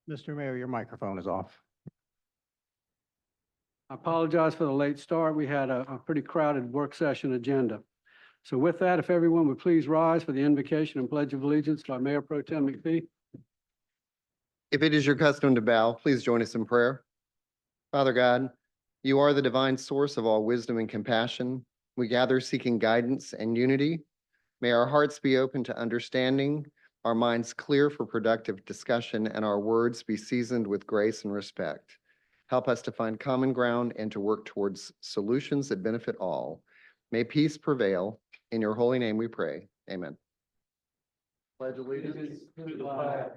Mr. Mayor, your microphone is off. I apologize for the late start. We had a pretty crowded work session agenda. So with that, if everyone would please rise for the invocation and pledge of allegiance by Mayor Pro Tem McPhee. If it is your custom to bow, please join us in prayer. Father God, you are the divine source of all wisdom and compassion. We gather seeking guidance and unity. May our hearts be open to understanding, our minds clear for productive discussion, and our words be seasoned with grace and respect. Help us to find common ground and to work towards solutions that benefit all. May peace prevail. In your holy name we pray. Amen. Pledge allegiance to the flag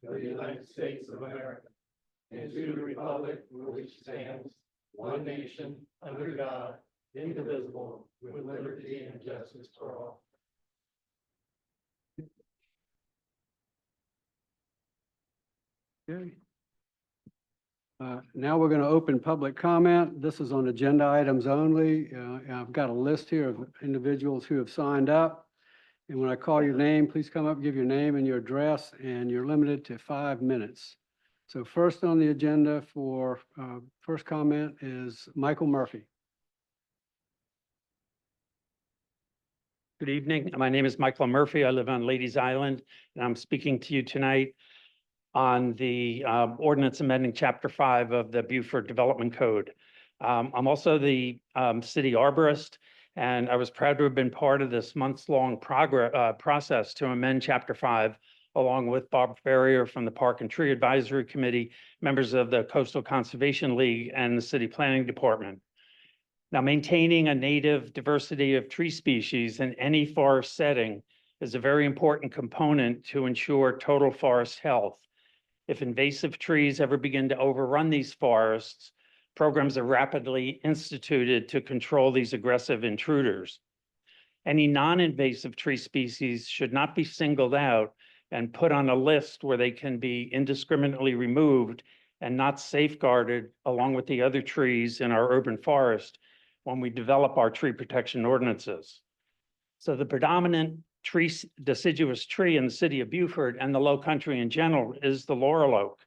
of the United States of America and to the republic for which stands one nation under God, indivisible, with liberty and justice for all. Okay. Now we're going to open public comment. This is on agenda items only. I've got a list here of individuals who have signed up. And when I call your name, please come up, give your name and your address, and you're limited to 5 minutes. So first on the agenda for first comment is Michael Murphy. Good evening. My name is Michael Murphy. I live on Ladies Island, and I'm speaking to you tonight on the ordinance amending Chapter 5 of the Beaufort Development Code. I'm also the city arborist, and I was proud to have been part of this months-long process to amend Chapter 5, along with Bob Ferrier from the Park and Tree Advisory Committee, members of the Coastal Conservation League, and the City Planning Department. Now, maintaining a native diversity of tree species in any forest setting is a very important component to ensure total forest health. If invasive trees ever begin to overrun these forests, programs are rapidly instituted to control these aggressive intruders. Any non-invasive tree species should not be singled out and put on a list where they can be indiscriminately removed and not safeguarded along with the other trees in our urban forest when we develop our tree protection ordinances. So the predominant deciduous tree in the city of Beaufort and the Low Country in general is the laurel oak.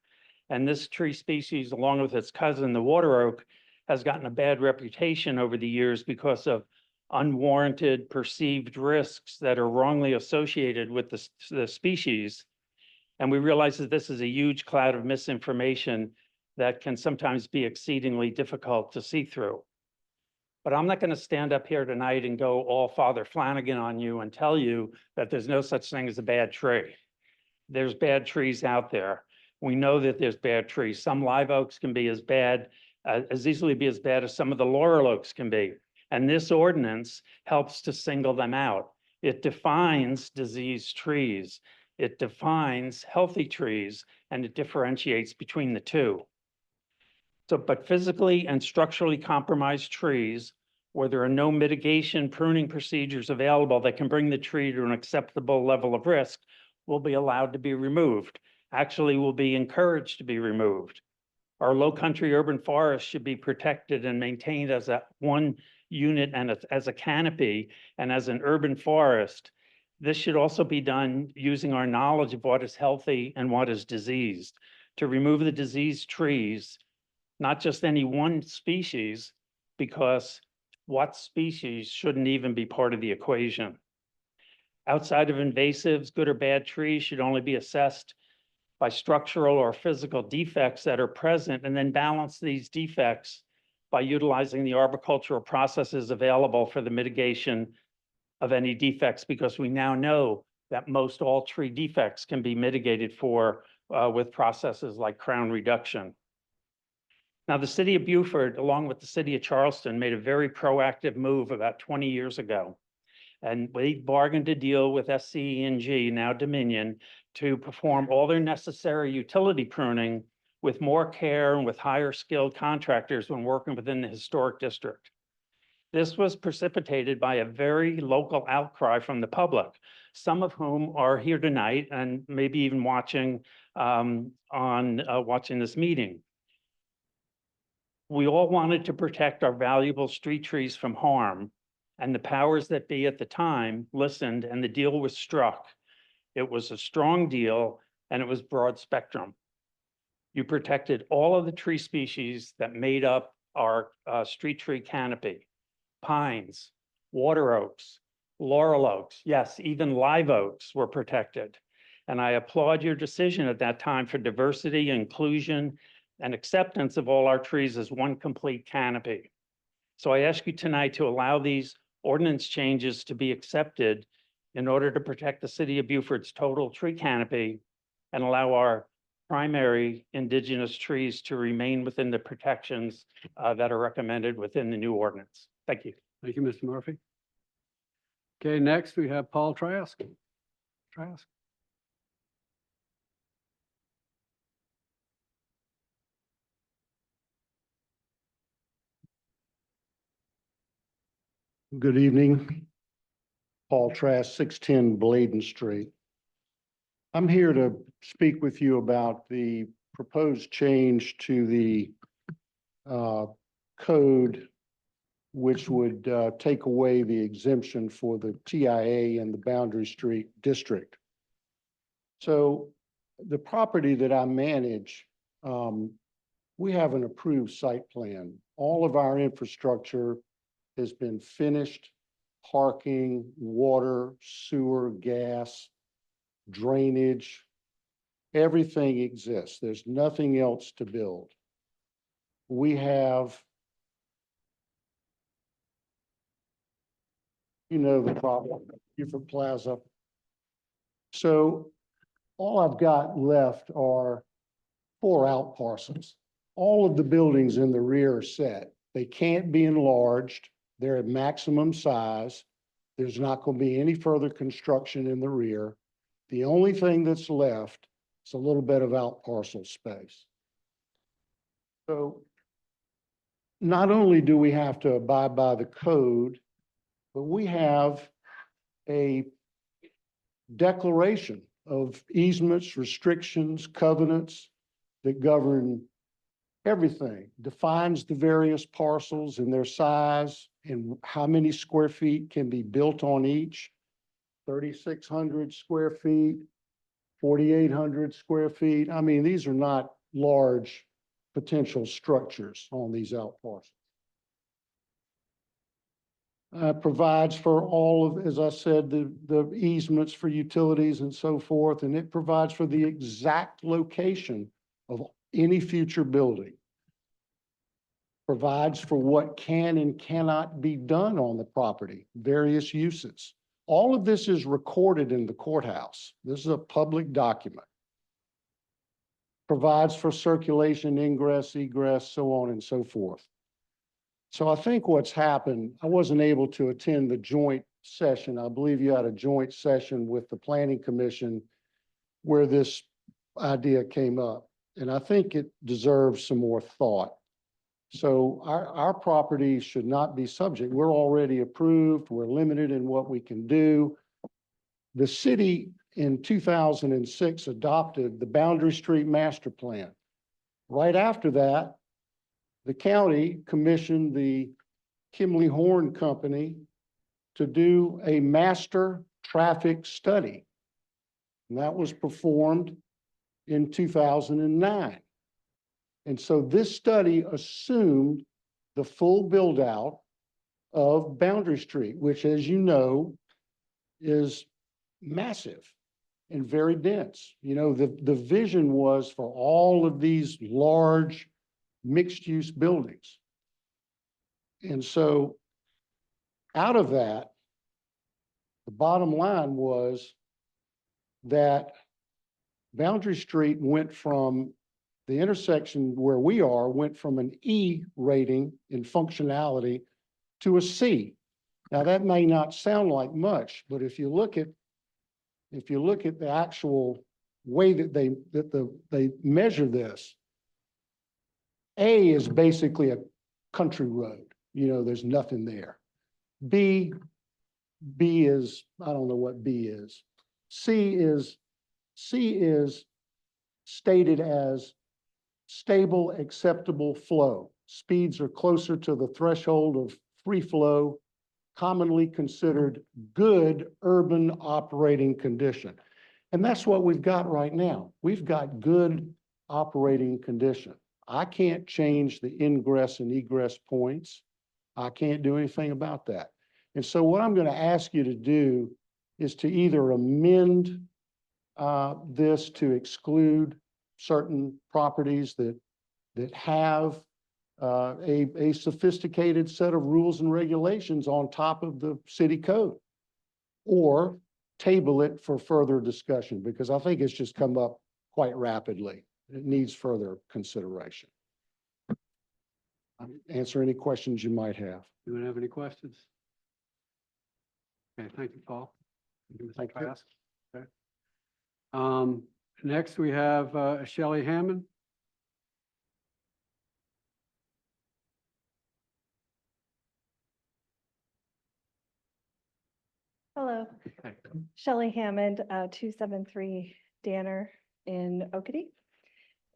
And this tree species, along with its cousin, the water oak, has gotten a bad reputation over the years because of unwarranted perceived risks that are wrongly associated with the species. And we realize that this is a huge cloud of misinformation that can sometimes be exceedingly difficult to see through. But I'm not going to stand up here tonight and go all Father Flanagan on you and tell you that there's no such thing as a bad tree. There's bad trees out there. We know that there's bad trees. Some live oaks can be as bad, as easily be as bad as some of the laurel oaks can be. And this ordinance helps to single them out. It defines diseased trees. It defines healthy trees, and it differentiates between the two. So, but physically and structurally compromised trees, where there are no mitigation pruning procedures available that can bring the tree to an acceptable level of risk, will be allowed to be removed. Actually, will be encouraged to be removed. Our low country urban forests should be protected and maintained as a one unit and as a canopy and as an urban forest. This should also be done using our knowledge of what is healthy and what is diseased. To remove the diseased trees, not just any one species, because what species shouldn't even be part of the equation. Outside of invasives, good or bad trees should only be assessed by structural or physical defects that are present, and then balance these defects by utilizing the arboricultural processes available for the mitigation of any defects, because we now know that most all tree defects can be mitigated for with processes like crown reduction. Now, the city of Beaufort, along with the city of Charleston, made a very proactive move about 20 years ago. And they bargained a deal with SCE&G, now Dominion, to perform all their necessary utility pruning with more care and with higher skilled contractors when working within the historic district. This was precipitated by a very local outcry from the public, some of whom are here tonight and maybe even watching watching this meeting. We all wanted to protect our valuable street trees from harm, and the powers that be at the time listened, and the deal was struck. It was a strong deal, and it was broad spectrum. You protected all of the tree species that made up our street tree canopy. Pines, water oaks, laurel oaks, yes, even live oaks were protected. And I applaud your decision at that time for diversity, inclusion, and acceptance of all our trees as one complete canopy. So I ask you tonight to allow these ordinance changes to be accepted in order to protect the city of Beaufort's total tree canopy and allow our primary indigenous trees to remain within the protections that are recommended within the new ordinance. Thank you. Thank you, Mr. Murphy. Okay, next we have Paul Trask. Trask. Good evening. Paul Trask, 610 Bladen Street. I'm here to speak with you about the proposed change to the code, which would take away the exemption for the TIA and the Boundary Street District. So the property that I manage, we have an approved site plan. All of our infrastructure has been finished: parking, water, sewer, gas, drainage. Everything exists. There's nothing else to build. We have, the problem, Beaufort Plaza. So all I've got left are 4 out parcels. All of the buildings in the rear are set. They can't be enlarged. They're at maximum size. There's not going to be any further construction in the rear. The only thing that's left is a little bit of out parcel space. So not only do we have to abide by the code, but we have a declaration of easements, restrictions, covenants that govern everything, defines the various parcels and their size and how many square feet can be built on each. 3,600 square feet, 4,800 square feet. I mean, these are not large potential structures on these out parcels. Provides for all of, as I said, the easements for utilities and so forth, and it provides for the exact location of any future building. Provides for what can and cannot be done on the property, various uses. All of this is recorded in the courthouse. This is a public document. Provides for circulation, ingress, egress, so on and so forth. So I think what's happened, I wasn't able to attend the joint session. I believe you had a joint session with the Planning Commission where this idea came up. And I think it deserves some more thought. So our property should not be subject. We're already approved. We're limited in what we can do. The city in 2006 adopted the Boundary Street Master Plan. Right after that, the county commissioned the Kimley Horn Company to do a master traffic study. And that was performed in 2009. And so this study assumed the full build out of Boundary Street, which, as you know, is massive and very dense. The vision was for all of these large mixed-use buildings. And so out of that, the bottom line was that Boundary Street went from the intersection where we are, went from an E rating in functionality to a C. Now that may not sound like much, but if you look at the actual way that they measure this, A is basically a country road. There's nothing there. B is, I don't know what B is. C is stated as stable, acceptable flow. Speeds are closer to the threshold of free flow, commonly considered good urban operating condition. And that's what we've got right now. We've got good operating condition. I can't change the ingress and egress points. I can't do anything about that. And so what I'm going to ask you to do is to either amend this to exclude certain properties that have a sophisticated set of rules and regulations on top of the city code, or table it for further discussion, because I think it's just come up quite rapidly. It needs further consideration. Answer any questions you might have. Anyone have any questions? Okay, thank you, Paul. Thank you. Trask. Okay. Next we have Shelley Hammond. Hello, Okay. Shelley Hammond, 273 Danner in Okatee.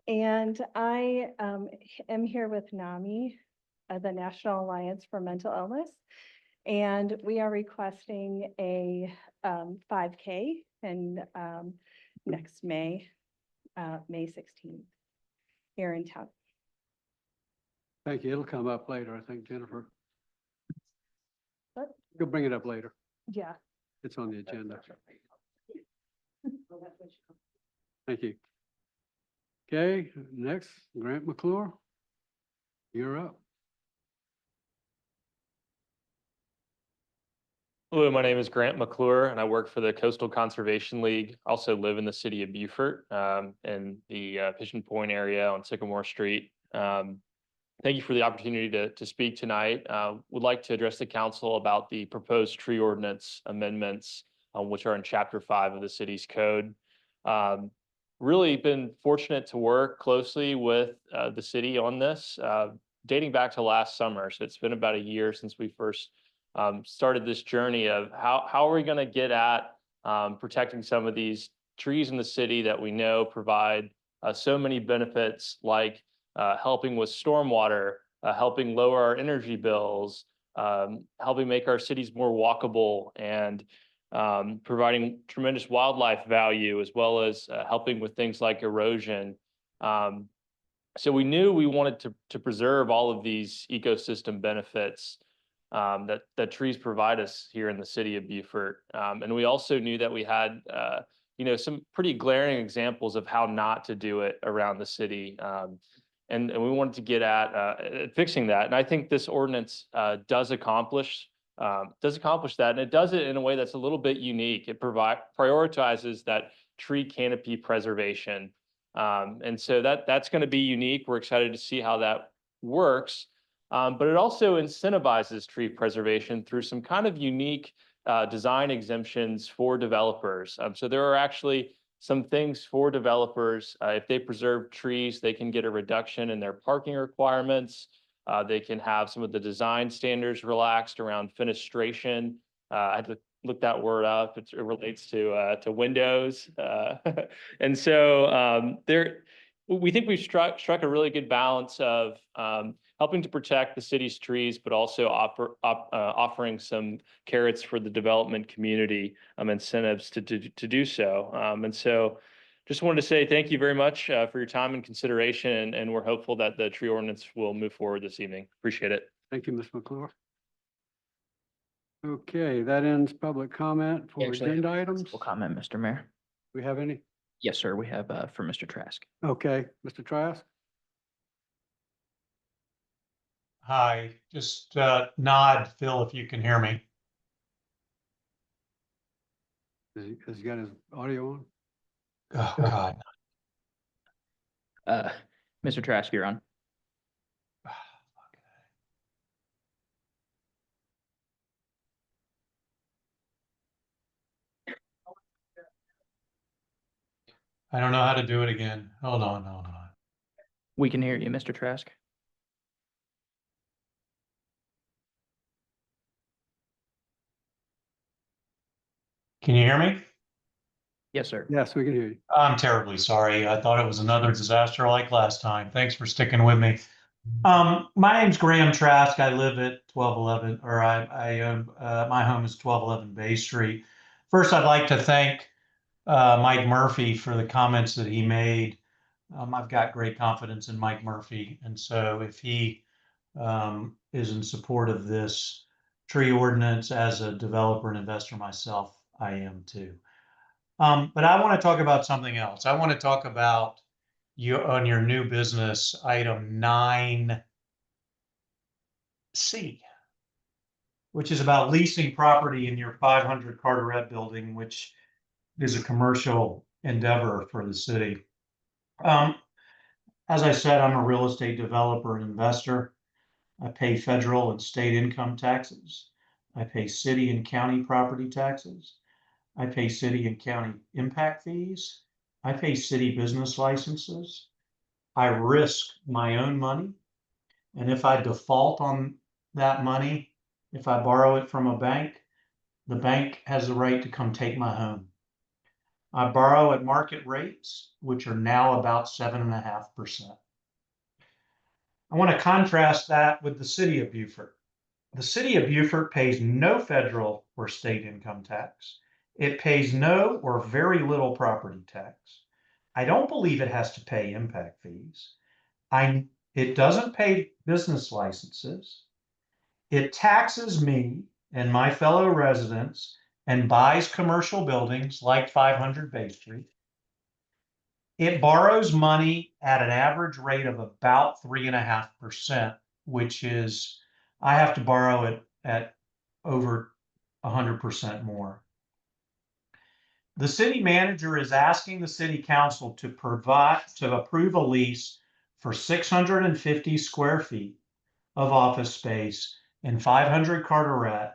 And I am here with NAMI, the National Alliance for Mental Illness. And we are requesting a 5K in next May, May 16th, here in town. Thank you. It'll come up later, I think, Jennifer. What? You'll bring it up later. Yeah. It's on the agenda. Thank you. Okay, next, Grant McClure. You're up. Hello, my name is Grant McClure and I work for the Coastal Conservation League. I also live in the city of Beaufort, in the Pigeon Point area on Sycamore Street. Thank you for the opportunity to speak tonight. Would like to address the council about the proposed tree ordinance amendments, which are in Chapter 5 of the city's code. Really been fortunate to work closely with the city on this, dating back to last summer. So it's been about a year since we first started this journey of how are we going to get at protecting some of these trees in the city that we know provide so many benefits, like helping with stormwater, helping lower our energy bills, helping make our cities more walkable, and providing tremendous wildlife value, as well as helping with things like erosion. So we knew we wanted to preserve all of these ecosystem benefits that trees provide us here in the city of Beaufort. And we also knew that we had some pretty glaring examples of how not to do it around the city. And we wanted to get at fixing that. And I think this ordinance does accomplish that. And it does it in a way that's a little bit unique. It prioritizes that tree canopy preservation. And so that's going to be unique. We're excited to see how that works. But it also incentivizes tree preservation through some kind of unique design exemptions for developers. So there are actually some things for developers. If they preserve trees, they can get a reduction in their parking requirements. They can have some of the design standards relaxed around fenestration. I had to look that word up. It relates to windows. And so we think we've struck a really good balance of helping to protect the city's trees, but also offering some carrots for the development community, incentives to do so. And so just wanted to say thank you very much for your time and consideration, and we're hopeful that the tree ordinance will move forward this evening. Appreciate it. Thank you, Ms. McClure. Okay, that ends public comment for agenda items. We'll comment, Mr. Mayor. We have any? Yes, sir. We have for Mr. Trask. Okay, Mr. Trask? Hi, just nod, Phil, if you can hear me. Has he got his audio on? Oh, God. Mr. Trask, you're on. I don't know how to do it again. Hold on. We can hear you, Mr. Trask. Can you hear me? Yes, sir. Yes, we can hear you. I'm terribly sorry. I thought it was another disaster like last time. Thanks for sticking with me. My name's Graham Trask. I live at 1211, or I own, my home is 1211 Bay Street. First, I'd like to thank Mike Murphy for the comments that he made I've got great confidence in Mike Murphy. And so if he is in support of this tree ordinance as a developer and investor myself, I am too. But I want to talk about something else. I want to talk about you on your new business item 9C, which is about leasing property in your 500 Carteret building, which is a commercial endeavor for the city. As I said, I'm a real estate developer and investor. I pay federal and state income taxes. I pay city and county property taxes. I pay city and county impact fees. I pay city business licenses. I risk my own money. And if I default on that money, if I borrow it from a bank, the bank has the right to come take my home. I borrow at market rates, which are now about 7.5%. I want to contrast that with the city of Beaufort. The city of Beaufort pays no federal or state income tax. It pays no or very little property tax. I don't believe it has to pay impact fees. It doesn't pay business licenses. It taxes me and my fellow residents and buys commercial buildings like 500 Bay Street. It borrows money at an average rate of about 3.5%, which is, I have to borrow it at over 100% more. The city manager is asking the city council to approve a lease for 650 square feet of office space in 500 Carteret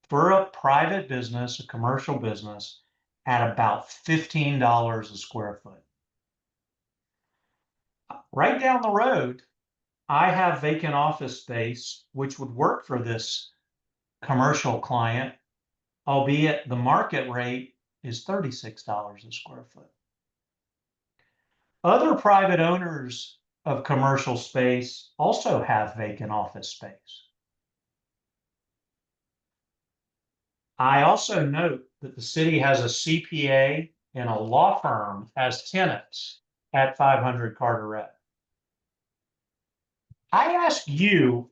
for a private business, a commercial business, at about $15 a square foot. Right down the road, I have vacant office space, which would work for this commercial client, albeit the market rate is $36 a square foot. Other private owners of commercial space also have vacant office space. I also note that the city has a CPA and a law firm as tenants at 500 Carteret. I ask you,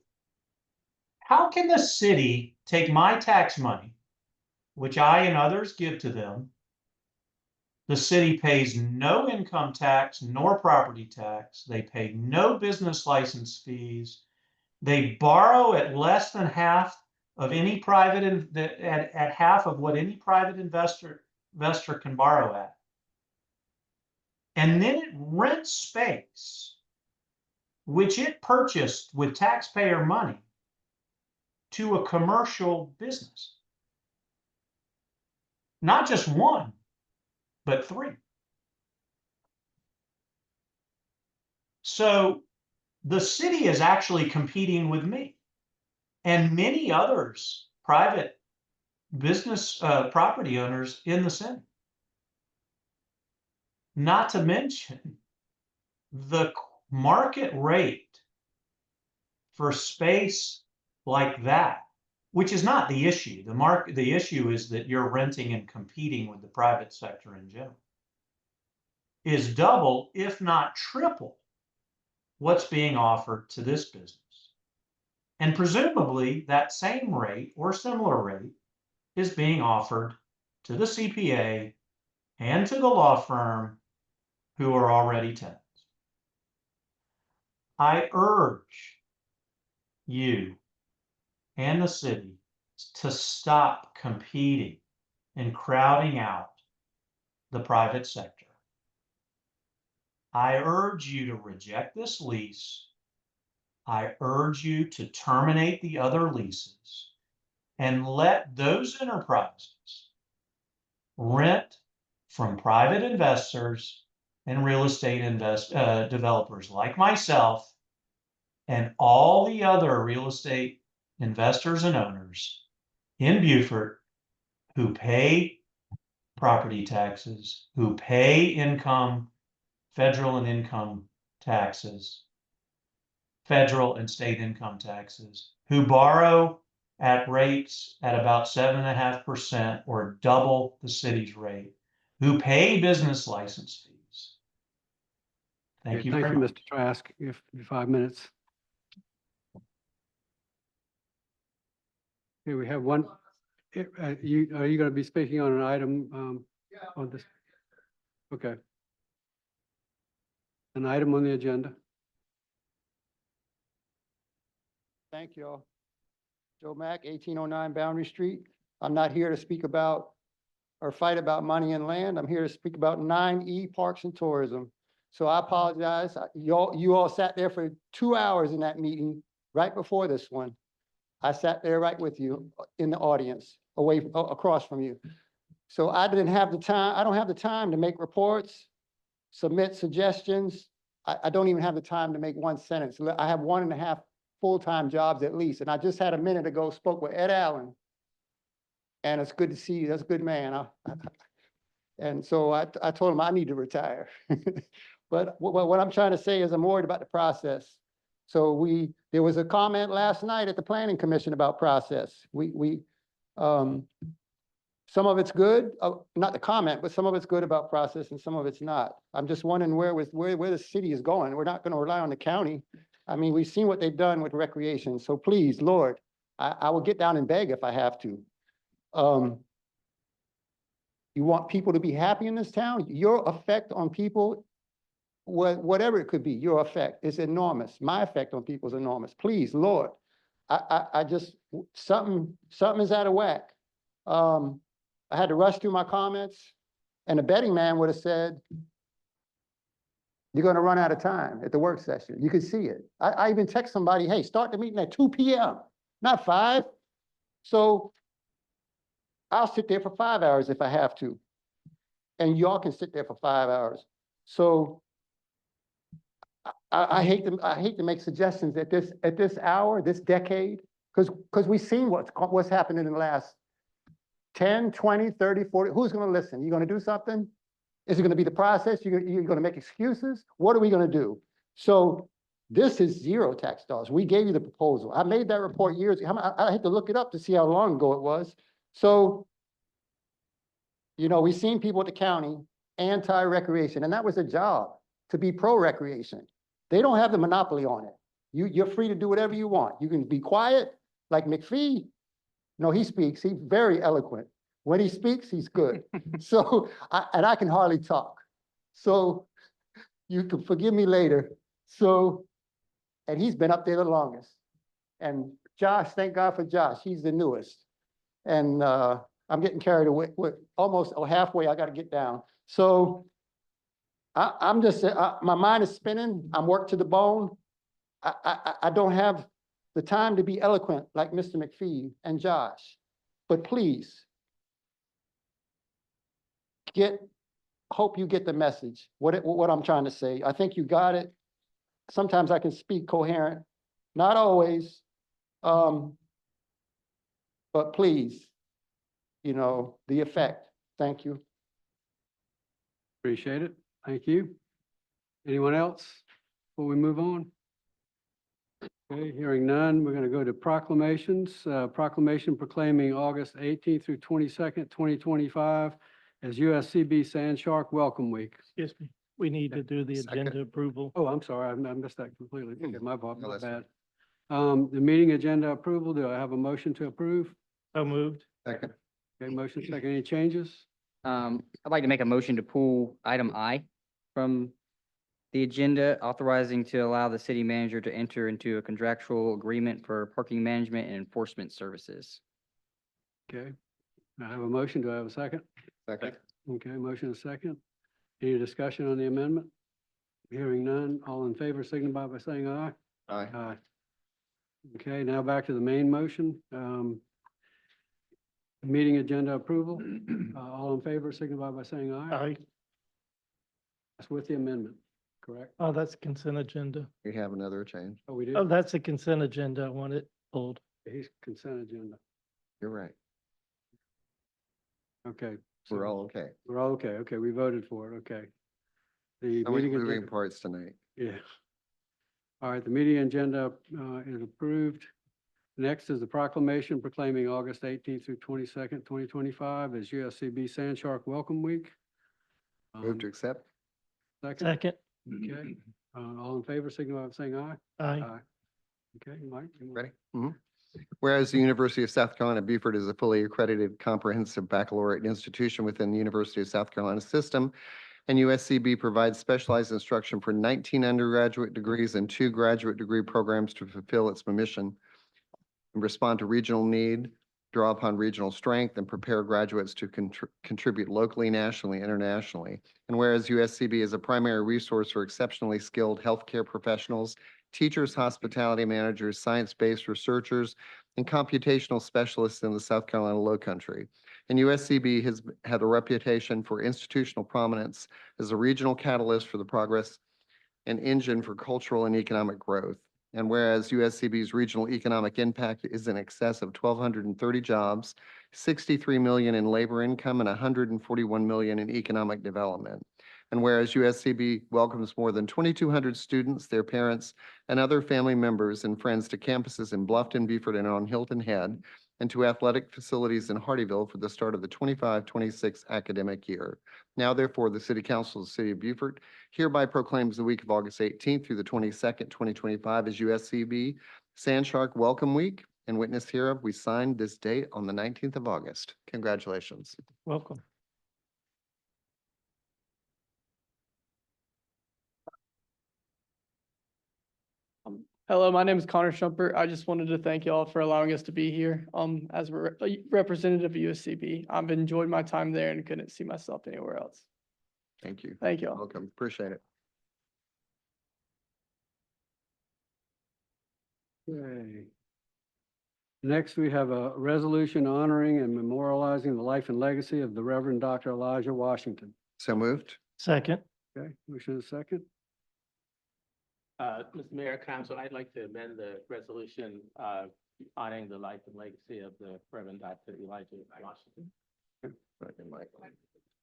how can the city take my tax money, which I and others give to them? The city pays no income tax nor property tax. They pay no business license fees. They borrow at less than half of any private, at half of what any private investor can borrow at. And then it rents space, which it purchased with taxpayer money, to a commercial business. Not just one, but three. So the city is actually competing with me and many others, private business property owners in the city. Not to mention the market rate for space like that, which is not the issue. The issue is that you're renting and competing with the private sector in general, is double, if not triple, what's being offered to this business. And presumably that same rate or similar rate is being offered to the CPA and to the law firm who are already tenants. I urge you and the city to stop competing and crowding out the private sector. I urge you to reject this lease. I urge you to terminate the other leases and let those enterprises rent from private investors and real estate developers like myself and all the other real estate investors and owners in Beaufort who pay property taxes, who pay income, federal and income taxes, federal and state income taxes, who borrow at rates at about 7.5% or double the city's rate, who pay business license fees. Thank Okay, you thank very you, much. Mr. Trask. If 5 minutes. Okay, we have one. Are you going to be speaking on an item on this? Okay. An item on the agenda. Thank you all. Joe Mack, 1809 Boundary Street. I'm not here to speak about or fight about money and land. I'm here to speak about 9E Parks and Tourism. So I apologize. You all sat there for 2 hours in that meeting right before this one. I sat there right with you in the audience, across from you. So I didn't have the time. I don't have the time to make reports, submit suggestions. I don't even have the time to make one sentence. I have 1.5 full-time jobs at least. And I just had a minute ago, spoke with Ed Allen. And it's good to see you. That's a good man. And so I told him I need to retire. But what I'm trying to say is I'm worried about the process. So there was a comment last night at the Planning Commission about process. Some of it's good, not the comment, but some of it's good about process and some of it's not. I'm just wondering where the city is going. We're not going to rely on the county. I mean, we've seen what they've done with recreation. So please, Lord, I will get down and beg if I have to. You want people to be happy in this town? Your effect on people, whatever it could be, your effect is enormous. My effect on people is enormous. Please, Lord, I just, something is out of whack. I had to rush through my comments, and a betting man would have said, you're going to run out of time at the work session. You could see it. I even text somebody, hey, start the meeting at 2 p.m., not 5. So I'll sit there for 5 hours if I have to. And y'all can sit there for 5 hours. So I hate to make suggestions at this hour, this decade, because we've seen what's happened in the last 10, 20, 30, 40. Who's going to listen? You going to do something? Is it going to be the process? You're going to make excuses? What are we going to do? So this is zero tax dollars. We gave you the proposal. I made that report years ago. I had to look it up to see how long ago it was. So, you know, we've seen people at the county anti-recreation, and that was a job, to be pro-recreation. They don't have the monopoly on it. You're free to do whatever you want. You can be quiet, like McPhee. No, he speaks. He's very eloquent. When he speaks, he's good. So, I can hardly talk. So you can forgive me later. So, and he's been up there the longest. And Josh, thank God for Josh. He's the newest. And I'm getting carried away. We're almost halfway. I got to get down. So I'm just, my mind is spinning. I'm worked to the bone. I don't have the time to be eloquent like Mr. McPhee and Josh. But please, hope you get the message, what I'm trying to say. I think you got it. Sometimes I can speak coherent, not always. But please, you know, the effect. Thank you. Appreciate it. Thank you. Anyone else before we move on? Okay, hearing none, we're going to go to proclamations. Proclamation proclaiming August 18th through 22nd, 2025 as USCB Sand Shark Welcome Week. Excuse me, we need to do the Second. agenda approval. Oh, I'm sorry, I missed that completely. Okay, my No, bad. that's The meeting agenda approval, do I have a motion to approve? So moved. Second. Okay, motion second. Any changes? I'd like to make a motion to pull item I from the agenda, authorizing to allow the city manager to enter into a contractual agreement for parking management and enforcement services. Okay, I have a motion. Do I have a second? Second. Okay, motion is second. Any discussion on the amendment? Hearing none, all in favor signify by saying aye. Aye. Aye. Okay, now back to the main motion. Meeting agenda approval. All in favor signify by saying aye. Aye. That's with the amendment, correct? Oh, that's consent agenda. We have another change. Oh, we do? Oh, that's a consent agenda. I want it pulled. He's consent agenda. You're right. Okay. We're so all okay. We're all okay. Okay, we voted for it. Okay. The So many meeting moving agenda, parts tonight. yeah. All right, the meeting agenda is approved. Next is the proclamation proclaiming August 18th through 22nd, 2025 as USCB Sand Shark Welcome Week. Move to accept. Second, Second. Okay, all in favor, signify by saying aye. Aye. Okay, Mike? you want- Ready? Mhm. Whereas the University of South Carolina Beaufort is a fully accredited comprehensive baccalaureate institution within the University of South Carolina system, and USCB provides specialized instruction for 19 undergraduate degrees and 2 graduate degree programs to fulfill its mission and respond to regional need, draw upon regional strength, and prepare graduates to contribute locally, nationally, internationally. And whereas USCB is a primary resource for exceptionally skilled healthcare professionals, teachers, hospitality managers, science-based researchers, and computational specialists in the South Carolina Lowcountry. And USCB has had a reputation for institutional prominence as a regional catalyst for the progress and engine for cultural and economic growth. And whereas USCB's regional economic impact is in excess of 1,230 jobs, 63 million in labor income, and 141 million in economic development. And whereas USCB welcomes more than 2,200 students, their parents, and other family members and friends to campuses in Bluffton, Beaufort, and on Hilton Head, and to athletic facilities in Hardyville for the start of the 25-26 academic year. Now therefore, the City Council of the City of Beaufort hereby proclaims the week of August 18th through the 22nd, 2025 as USCB Sand Shark Welcome Week. And witness hereof, we signed this date on the 19th of August. Congratulations. Welcome. Hello, my name is Connor Shumpert. I just wanted to thank you all for allowing us to be here. As a representative of USCB, I've enjoyed my time there and couldn't see myself anywhere else. Thank you. Thank you all. Welcome. Appreciate it. Okay. Next, we have a resolution honoring and memorializing the life and legacy of the Reverend Dr. Elijah Washington. So moved. Second. Okay, motion is second. Mr. Mayor, Council, I'd like to amend the resolution honoring the life and legacy of the Reverend Dr. Elijah Washington.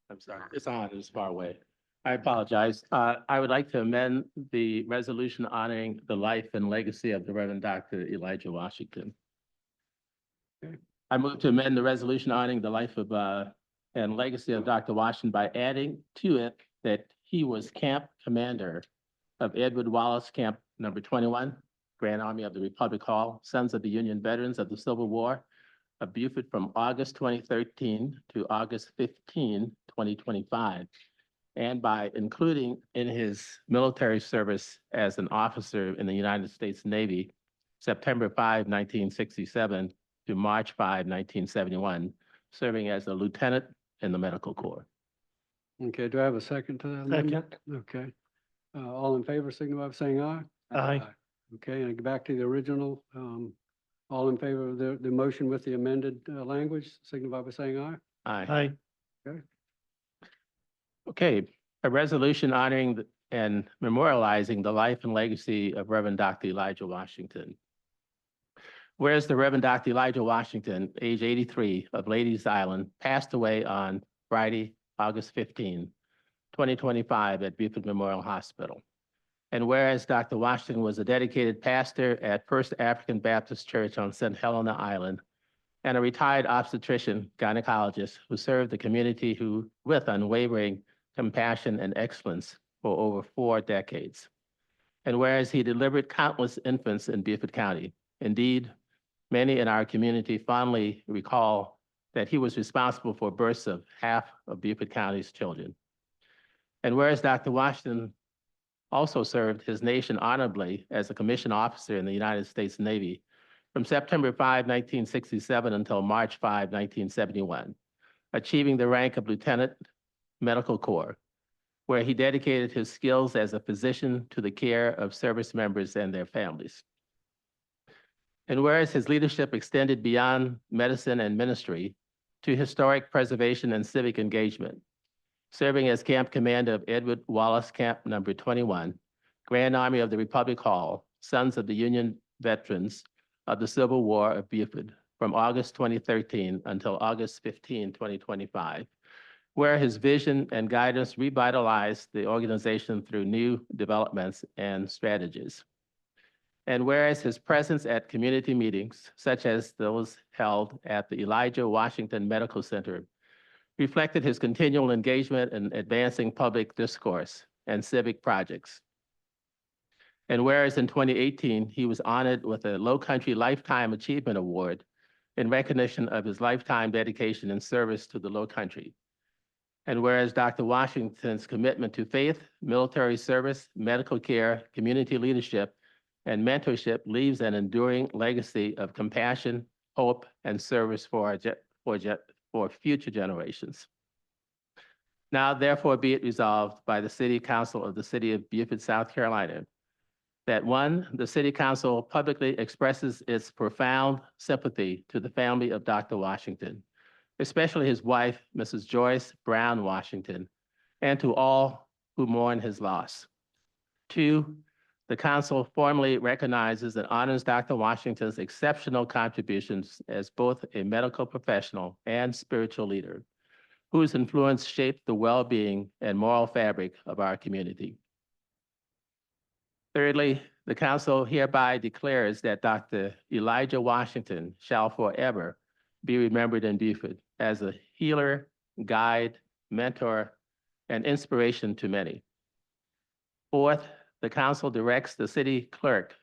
I'm sorry, it's on, it's far away. I apologize. I would like to amend the resolution honoring the life and legacy of the Reverend Dr. Elijah Washington. Okay. I move to amend the resolution honoring the life of and legacy of Dr. Washington by adding to it that he was camp commander of Edward Wallace Camp Number 21, Grand Army of the Republic Hall, Sons of the Union Veterans of the Civil War of Beaufort from August 2013 to August 15, 2025, and by including in his military service as an officer in the United States Navy, September 5, 1967 to March 5, 1971, serving as a lieutenant in the Medical Corps. Okay, do I have a second to that amendment? Okay. All in favor, signify by saying aye. Aye. Okay, and back to the original, all in favor of the motion with the amended language, signify by saying aye. Aye. Aye. Okay, a resolution honoring and memorializing the life and legacy of Reverend Dr. Elijah Washington. Whereas the Reverend Dr. Elijah Washington, age 83, of Ladies Island, passed away on Friday, August 15, 2025 at Beaufort Memorial Hospital. And whereas Dr. Washington was a dedicated pastor at First African Baptist Church on St. Helena Island and a retired obstetrician gynecologist who served the community with unwavering compassion and excellence for over 4 decades. And whereas he delivered countless infants in Beaufort County, indeed, many in our community fondly recall that he was responsible for births of half of Beaufort County's children. And whereas Dr. Washington also served his nation honorably as a commissioned officer in the United States Navy from September 5, 1967 until March 5, 1971, achieving the rank of Lieutenant Medical Corps, where he dedicated his skills as a physician to the care of service members and their families. And whereas his leadership extended beyond medicine and ministry to historic preservation and civic engagement, serving as camp commander of Edward Wallace Camp Number 21, Grand Army of the Republic Hall, Sons of the Union Veterans of the Civil War of Beaufort from August 2013 until August 15, 2025, where his vision and guidance revitalized the organization through new developments and strategies. And whereas his presence at community meetings, such as those held at the Elijah Washington Medical Center, reflected his continual engagement in advancing public discourse and civic projects. And whereas in 2018, he was honored with a Low Country Lifetime Achievement Award in recognition of his lifetime dedication and service to the Low Country. And whereas Dr. Washington's commitment to faith, military service, medical care, community leadership, and mentorship leaves an enduring legacy of compassion, hope, and service for future generations. Now therefore be it resolved by the City Council of the City of Beaufort, South Carolina, that one, the City Council publicly expresses its profound sympathy to the family of Dr. Washington, especially his wife, Mrs. Joyce Brown Washington, and to all who mourn his loss. Two, the council formally recognizes and honors Dr. Washington's exceptional contributions as both a medical professional and spiritual leader, whose influence shaped the well-being and moral fabric of our community. Thirdly, the council hereby declares that Dr. Elijah Washington shall forever be remembered in Beaufort as a healer, guide, mentor, and inspiration to many. Fourth, the council directs the city clerk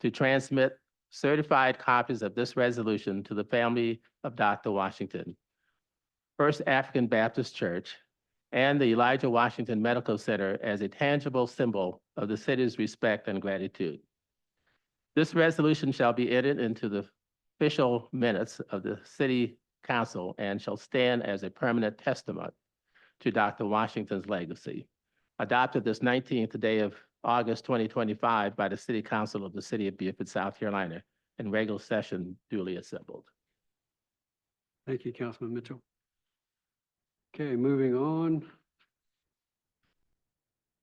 to transmit certified copies of this resolution to the family of Dr. Washington, First African Baptist Church, and the Elijah Washington Medical Center as a tangible symbol of the city's respect and gratitude. This resolution shall be entered into the official minutes of the City Council and shall stand as a permanent testament to Dr. Washington's legacy. Adopted this 19th day of August 2025 by the City Council of the City of Beaufort, South Carolina, in regular session duly assembled. Thank you, Councilman Mitchell. Okay, moving on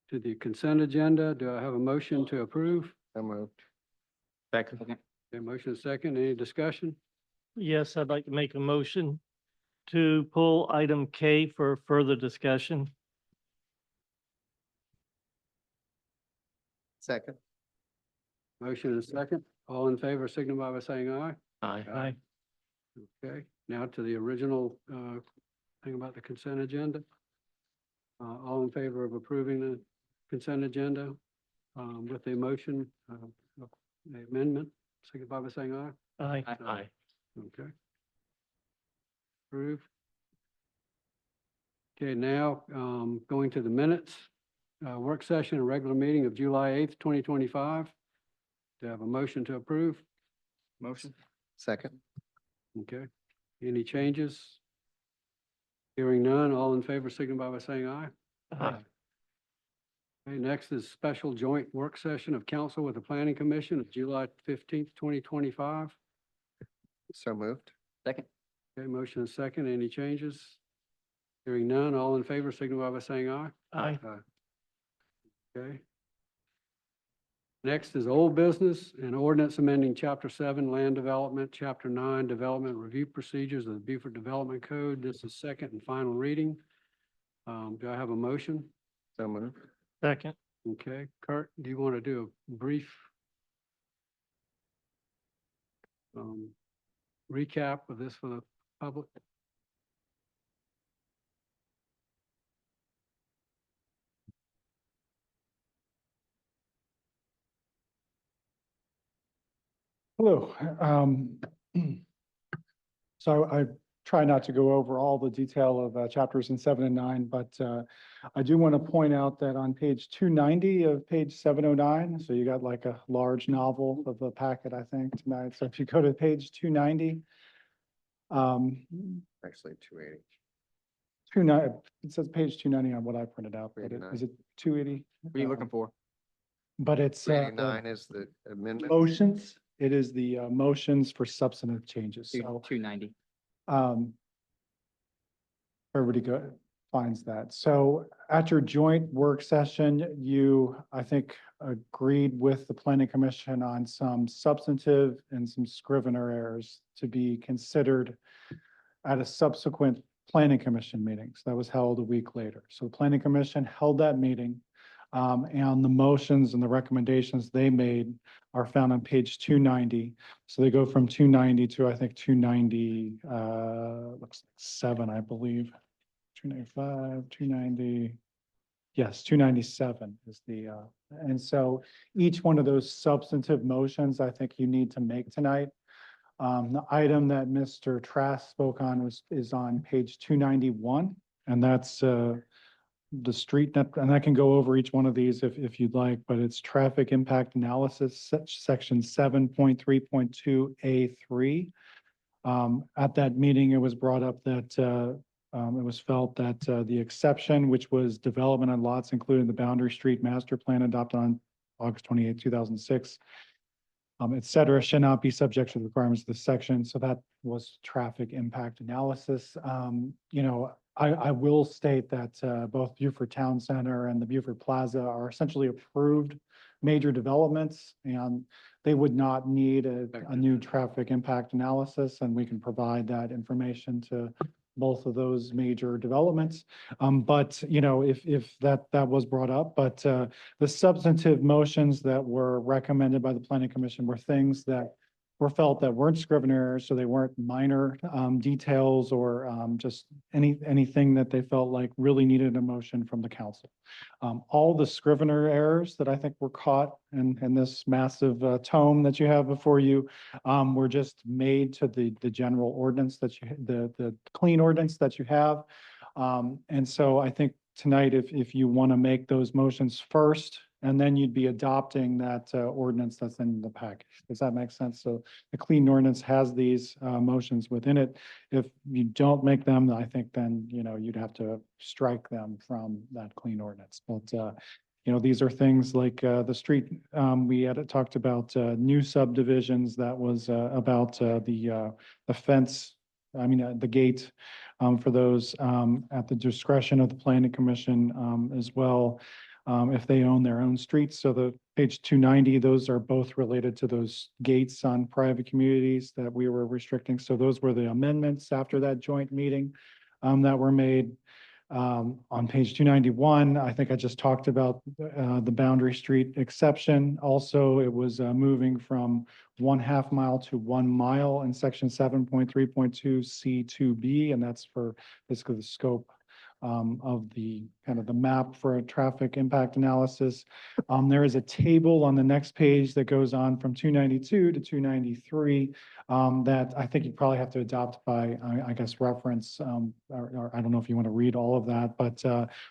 to the consent agenda. Do I have a motion to approve? So moved. Second. Okay, motion is second. Any discussion? Yes, I'd like to make a motion to pull item K for further discussion. Second. Motion is second. All in favor signify by saying aye. Aye. Aye. Okay, now to the original thing about the consent agenda. All in favor of approving the consent agenda with the motion, the amendment, signify by saying aye. Aye. Aye. Okay. Approved. Okay, now going to the minutes, work session and regular meeting of July 8th, 2025. Do I have a motion to approve? Motion? Second. Okay. Any changes? Hearing none, all in favor signify by saying aye. Aye. Okay, next is special joint work session of council with the planning commission of July 15th, 2025. So moved. Second? Okay, motion is second. Any changes? Hearing none, all in favor signify by saying aye. Aye. Okay. Next is old business and ordinance amending Chapter 7 Land Development, Chapter 9 Development Review Procedures of the Beaufort Development Code. This is second and final reading. Do I have a motion? So moved. Second. Okay, Kurt, do you want to do a brief recap of this for the public? Hello. So I try not to go over all the detail of chapters in 7 and 9, but I do want to point out that on page 290 of page 709, so you got like a large novel of the packet, I think, tonight. So if you go to page 290, Actually, 280. 290, it says page 290 on what I printed out, but is 289. it 280? What are you looking for? But it's 389 is the amendment. motions. It is the motions for substantive changes. So 290. everybody finds that. So at your joint work session, you, I think, agreed with the planning commission on some substantive and some scrivener errors to be considered at a subsequent planning commission meeting. So that was held a week later. So the planning commission held that meeting. And the motions and the recommendations they made are found on page 290. So they go from 290 to, I think, 290, looks like 7, I believe. 295, 290. Yes, 297 is the, and so each one of those substantive motions, I think you need to make tonight. The item that Mr. Trask spoke on is on page 291, and that's the street, and I can go over each one of these if you'd like, but it's traffic impact analysis, section 7.3.2A3. At that meeting, it was brought up that it was felt that the exception, which was development on lots including the Boundary Street Master Plan adopted on August 28, 2006, et cetera, should not be subject to the requirements of this section. So that was traffic impact analysis. You know, I will state that both Beaufort Town Center and the Beaufort Plaza are essentially approved major developments, and they would not need a new traffic impact analysis, and we can provide that information to both of those major developments. But, you know, if that was brought up, but the substantive motions that were recommended by the Planning Commission were things that were felt that weren't scrivener errors, so they weren't minor details or just anything that they felt like really needed a motion from the council. All the scrivener errors that I think were caught in this massive tome that you have before you were just made to the general ordinance that the clean ordinance that you have. And so I think tonight, if you want to make those motions first, and then you'd be adopting that ordinance that's in the package. Does that make sense? So the clean ordinance has these motions within it. If you don't make them, I think then, you know, you'd have to strike them from that clean ordinance. But, you know, these are things like the street, we had talked about new subdivisions. That was about the fence, I mean, the gate for those at the discretion of the Planning Commission as well. If they own their own streets. So the page 290, those are both related to those gates on private communities that we were restricting. So those were the amendments after that joint meeting that were made. On page 291, I think I just talked about the Boundary Street exception. Also, it was moving from 1/2 mile to 1 mile in section 7.3.2 C2B, and that's for basically the scope of the kind of the map for a traffic impact analysis. There is a table on the next page that goes on from 292 to 293 that I think you probably have to adopt by, I guess, reference, or I don't know if you want to read all of that, but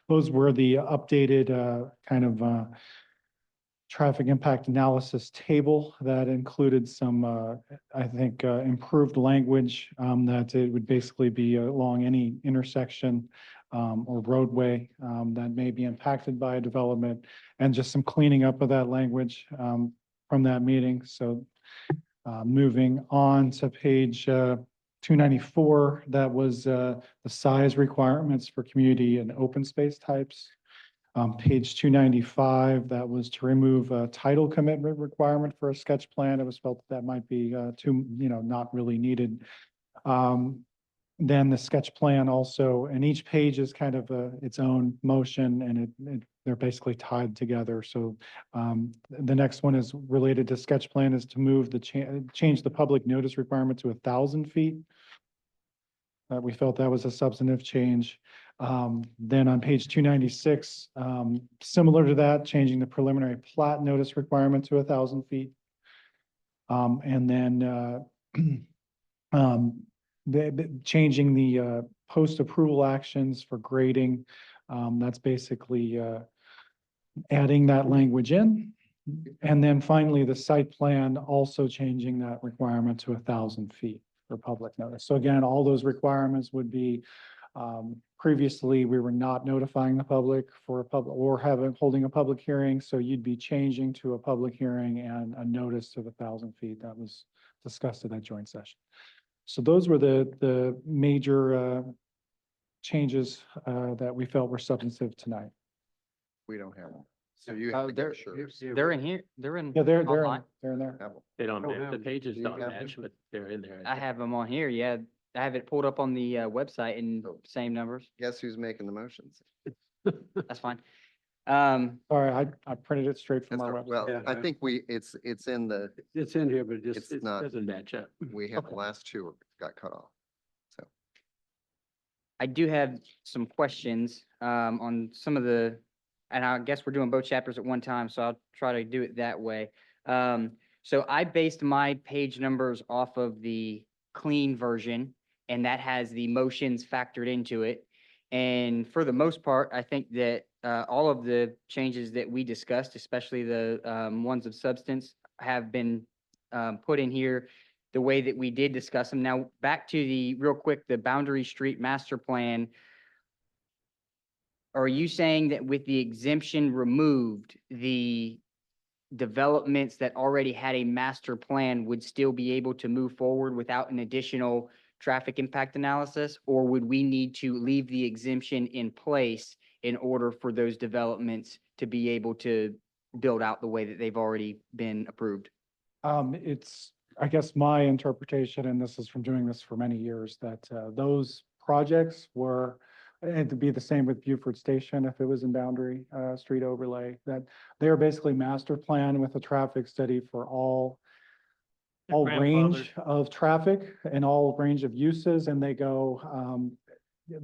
those were the updated kind of traffic impact analysis table that included some, I think, improved language that it would basically be along any intersection or roadway that may be impacted by a development, and just some cleaning up of that language from that meeting. So moving on to page 294, that was the size requirements for community and open space types. Page 295, that was to remove a title commitment requirement for a sketch plan. It was felt that might be too, you know, not really needed. Then the sketch plan also, and each page is kind of its own motion, and they're basically tied together. So the next one is related to sketch plan, is to move the change the public notice requirement to 1,000 feet. We felt that was a substantive change. Then on page 296, similar to that, changing the preliminary plat notice requirement to 1,000 feet. And then changing the post-approval actions for grading. That's basically adding that language in. And then finally, the site plan also changing that requirement to 1,000 feet for public notice. So again, all those requirements would be, previously we were not notifying the public for a public or holding a public hearing. So you'd be changing to a public hearing and a notice of 1,000 feet. That was discussed at that joint session. So those were the major changes that we felt were substantive tonight. We don't have them. So you have to They're, get sure. they're in here, they're in. Yeah, they're online. in there. They don't, Oh, match. The pages do you don't have match, them? but they're in there. I have them on here, yeah. I have it pulled up on the website in Oh. same numbers. Guess who's making the motions? That's fine. Sorry, I printed it straight from That's our all right. website. Well, I think it's in the, It's in here, but it just, it's It not, doesn't match up. we have the last two got cut off. So, I do have some questions on some of the and I guess we're doing both chapters at one time, so I'll try to do it that way. So I based my page numbers off of the clean version, and that has the motions factored into it. And for the most part, I think that all of the changes that we discussed, especially the ones of substance, have been put in here the way that we did discuss them. Now, back to the, real quick, the Boundary Street Master Plan. Are you saying that with the exemption removed, the developments that already had a master plan would still be able to move forward without an additional traffic impact analysis? Or would we need to leave the exemption in place in order for those developments to be able to build out the way that they've already been approved? It's, I guess, my interpretation, and this is from doing this for many years, that those projects were, and it'd be the same with Buford Station if it was in Boundary Street overlay, that they are basically master plan with a traffic study for all range of traffic and all range of uses, and they go,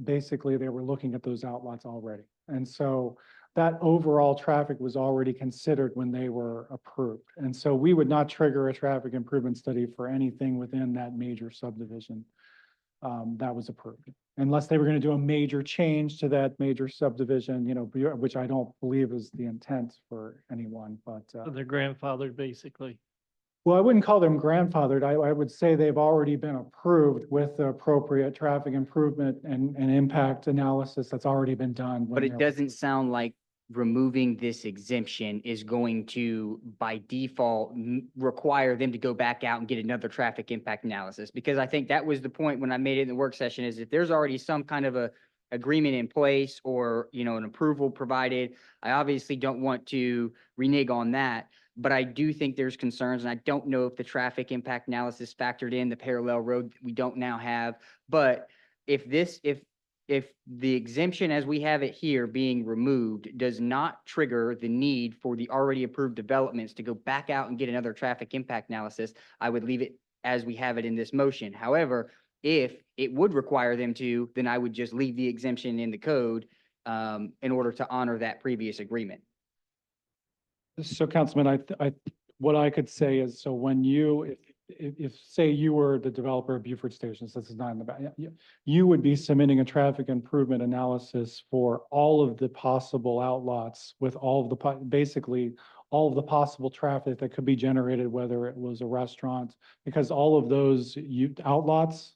basically, they were looking at those outlots already. And so that overall traffic was already considered when they were approved. And so we would not trigger a traffic improvement study for anything within that major subdivision that was approved, unless they were going to do a major change to that major subdivision, which I don't believe is the intent for anyone, but. They're grandfathered, basically. Well, I wouldn't call them grandfathered. I would say they've already been approved with the appropriate traffic improvement and impact analysis that's already been done. But it doesn't sound like removing this exemption is going to, by default, require them to go back out and get another traffic impact analysis. Because I think that was the point when I made it in the work session, is if there's already some kind of a agreement in place or, an approval provided, I obviously don't want to renege on that. But I do think there's concerns, and I don't know if the traffic impact analysis factored in the parallel road that we don't now have. But if the exemption as we have it here being removed does not trigger the need for the already approved developments to go back out and get another traffic impact analysis, I would leave it as we have it in this motion. However, if it would require them to, then I would just leave the exemption in the code in order to honor that previous agreement. So Councilman, what I could say is, so when you, if say you were the developer of Buford Station, so this is not in the back, you would be submitting a traffic improvement analysis for all of the possible outlots with all of the, basically all of the possible traffic that could be generated, whether it was a restaurant, because all of those outlots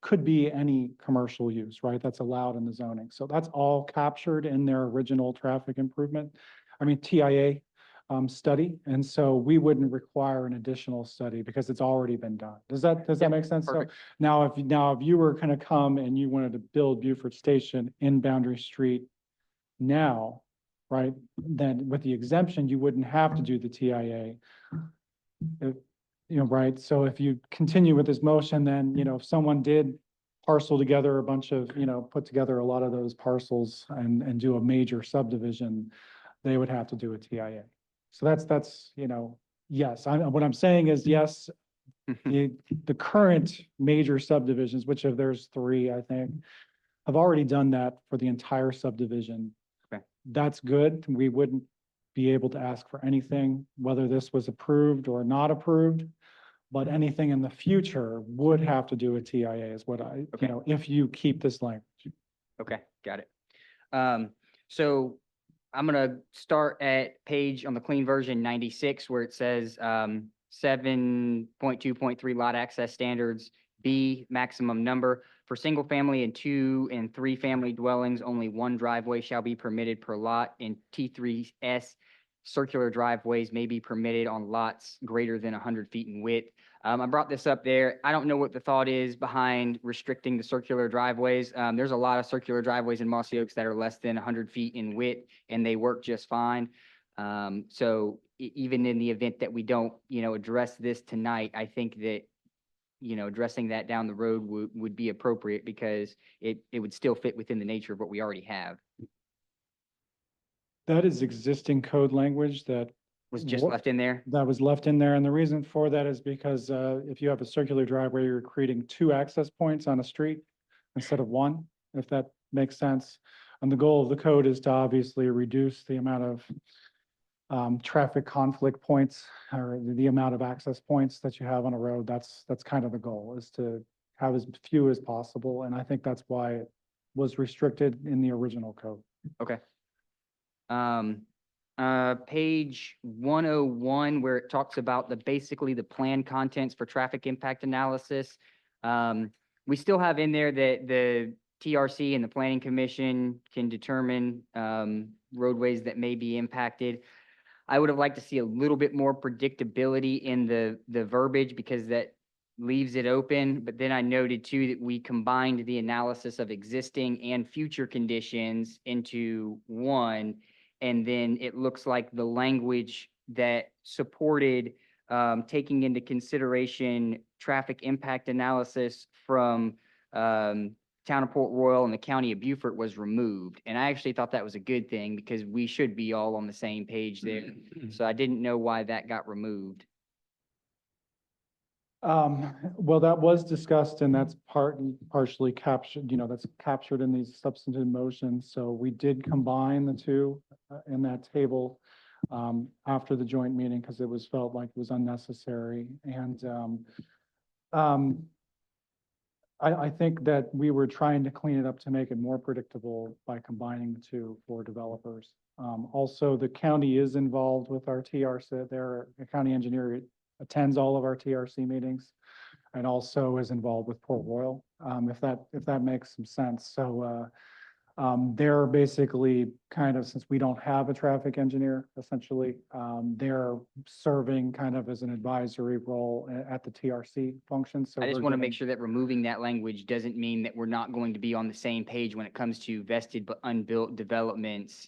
could be any commercial use, right? That's allowed in the zoning. So that's all captured in their original traffic improvement. TIA study. And so we wouldn't require an additional study because it's already been done. Does that make sense? Perfect. So now if you were going to come and you wanted to build Buford Station in Boundary Street now, right, then with the exemption, you wouldn't have to do the TIA. Right. So if you continue with this motion, then, if someone did parcel together a bunch of, put together a lot of those parcels and do a major subdivision, they would have to do a TIA. So that's, yes, what I'm saying is, yes, the current major subdivisions, which of there's 3, I think, have already done that for the entire subdivision. Okay. That's good. We wouldn't be able to ask for anything, whether this was approved or not approved, but anything in the future would have to do a TIA is what Okay. if you keep this language. Okay, got it. So I'm gonna start at page on the clean version 96, where it says 7.2.3 lot access standards, B, maximum number. For single family and 2 and 3 family dwellings, only 1 driveway shall be permitted per lot. In T3S, circular driveways may be permitted on lots greater than 100 feet in width. I brought this up there. I don't know what the thought is behind restricting the circular driveways. There's a lot of circular driveways in Mossy Oaks that are less than 100 feet in width, and they work just fine. So even in the event that we don't, address this tonight, I think that, addressing that down the road would be appropriate, because it would still fit within the nature of what we already have. That is existing code language that Was just left in there? that was left in there. And the reason for that is because if you have a circular driveway, you're creating 2 access points on a street instead of 1, if that makes sense. And the goal of the code is to obviously reduce the amount of traffic conflict points or the amount of access points that you have on a road. That's kind of the goal, is to have as few as possible. And I think that's why it was restricted in the original code. Okay. Page 101, where it talks about basically the plan contents for traffic impact analysis. We still have in there that the TRC and the Planning Commission can determine roadways that may be impacted. I would have liked to see a little bit more predictability in the verbiage, because that leaves it open. But then I noted too that we combined the analysis of existing and future conditions into one. And then it looks like the language that supported taking into consideration traffic impact analysis from Town of Port Royal and the County of Beaufort was removed. And I actually thought that was a good thing, because we should be all on the same page there. So I didn't know why that got removed. Well, that was discussed, and that's partially captured, that's captured in these substantive motions. So we did combine the two in that table after the joint meeting, because it was felt like it was unnecessary. And I think that we were trying to clean it up to make it more predictable by combining the two for developers. Also, the county is involved with our TRC. Their county engineer attends all of our TRC meetings and also is involved with Port Royal, if that makes some sense. So they're basically kind of, since we don't have a traffic engineer, essentially, they're serving kind of as an advisory role at the TRC function. So I just we're want to make giving- sure that removing that language doesn't mean that we're not going to be on the same page when it comes to vested but unbuilt developments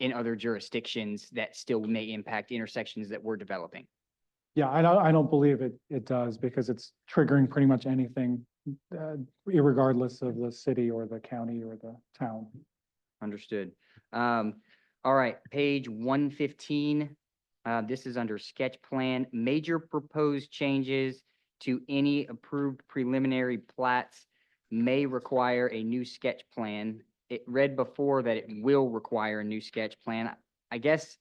in other jurisdictions that still may impact intersections that we're developing. Yeah, I don't believe it does, because it's triggering pretty much anything, irregardless of the city or the county or the town. Understood. All right, page 115. This is under sketch plan. Major proposed changes to any approved preliminary plats may require a new sketch plan. It read before that it will require a new sketch plan. I guess,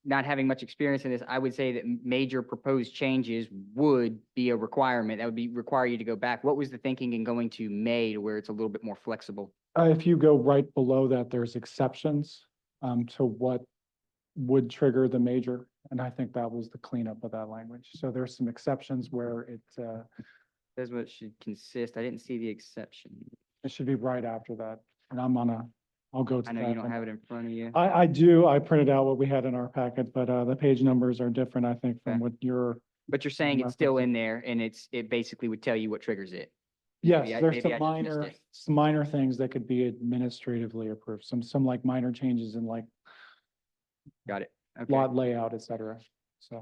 not having much experience in this, I would say that major proposed changes would be a requirement. That would require you to go back. What was the thinking in going to may, to where it's a little bit more flexible? If you go right below that, there's exceptions to what would trigger the major. And I think that was the cleanup of that language. So there's some exceptions where it Says what it should consist. I didn't see the exception. should be right after that. And I'll go to I that. know you don't have it in front of you. I do. I printed out what we had in our packet, but the page numbers are different, I think, from Okay. what you're. But you're saying it's still in there, and it basically would tell you what triggers it. Yes, Maybe I- there's maybe some I just missed some it. minor things that could be administratively approved, some like minor changes in like Got it. Okay. lot layout, et cetera. So,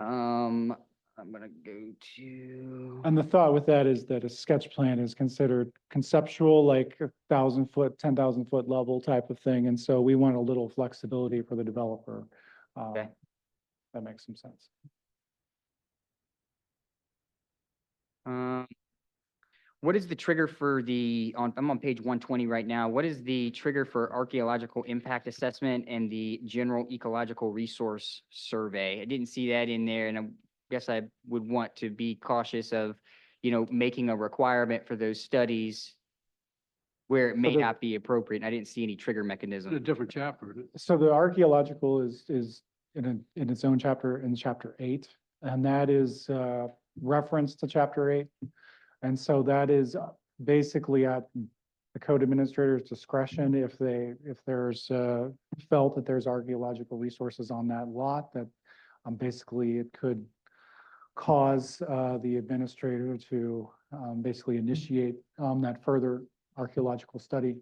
I'm gonna go to. and the thought with that is that a sketch plan is considered conceptual, like 1,000-foot, 10,000-foot level type of thing. And so we want a little flexibility for the developer. Okay. That makes some sense. What is the trigger for I'm on page 120 right now. What is the trigger for archaeological impact assessment and the general ecological resource survey? I didn't see that in there, and I guess I would want to be cautious of, making a requirement for those studies where it may the- not be appropriate. I didn't see any trigger In a mechanism. different chapter. Isn't it? So the archaeological is in its own chapter, in chapter 8, and that is reference to chapter 8. And so that is basically at the code administrator's discretion if there's felt that there's archaeological resources on that lot, that basically it could cause the administrator to basically initiate that further archaeological study.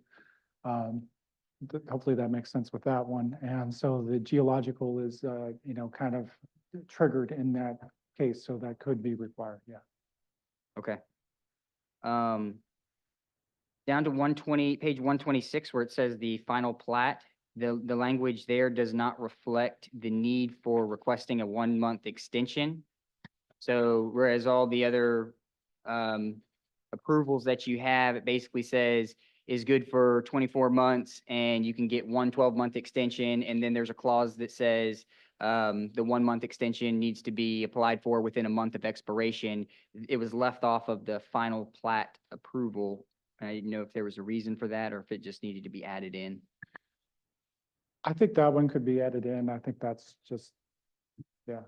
Hopefully that makes sense with that one. And so the geological is, kind of triggered in that case, so that could be required, yeah. Okay. Down to 120, page 126, where it says the final plat, the language there does not reflect the need for requesting a 1-month extension. So whereas all the other approvals that you have, it basically says is good for 24 months and you can get one 12-month extension. And then there's a clause that says the 1-month extension needs to be applied for within a month of expiration. It was left off of the final plat approval. I didn't know if there was a reason for that or if it just needed to be added in. I think that one could be added in. I think that's just, yeah.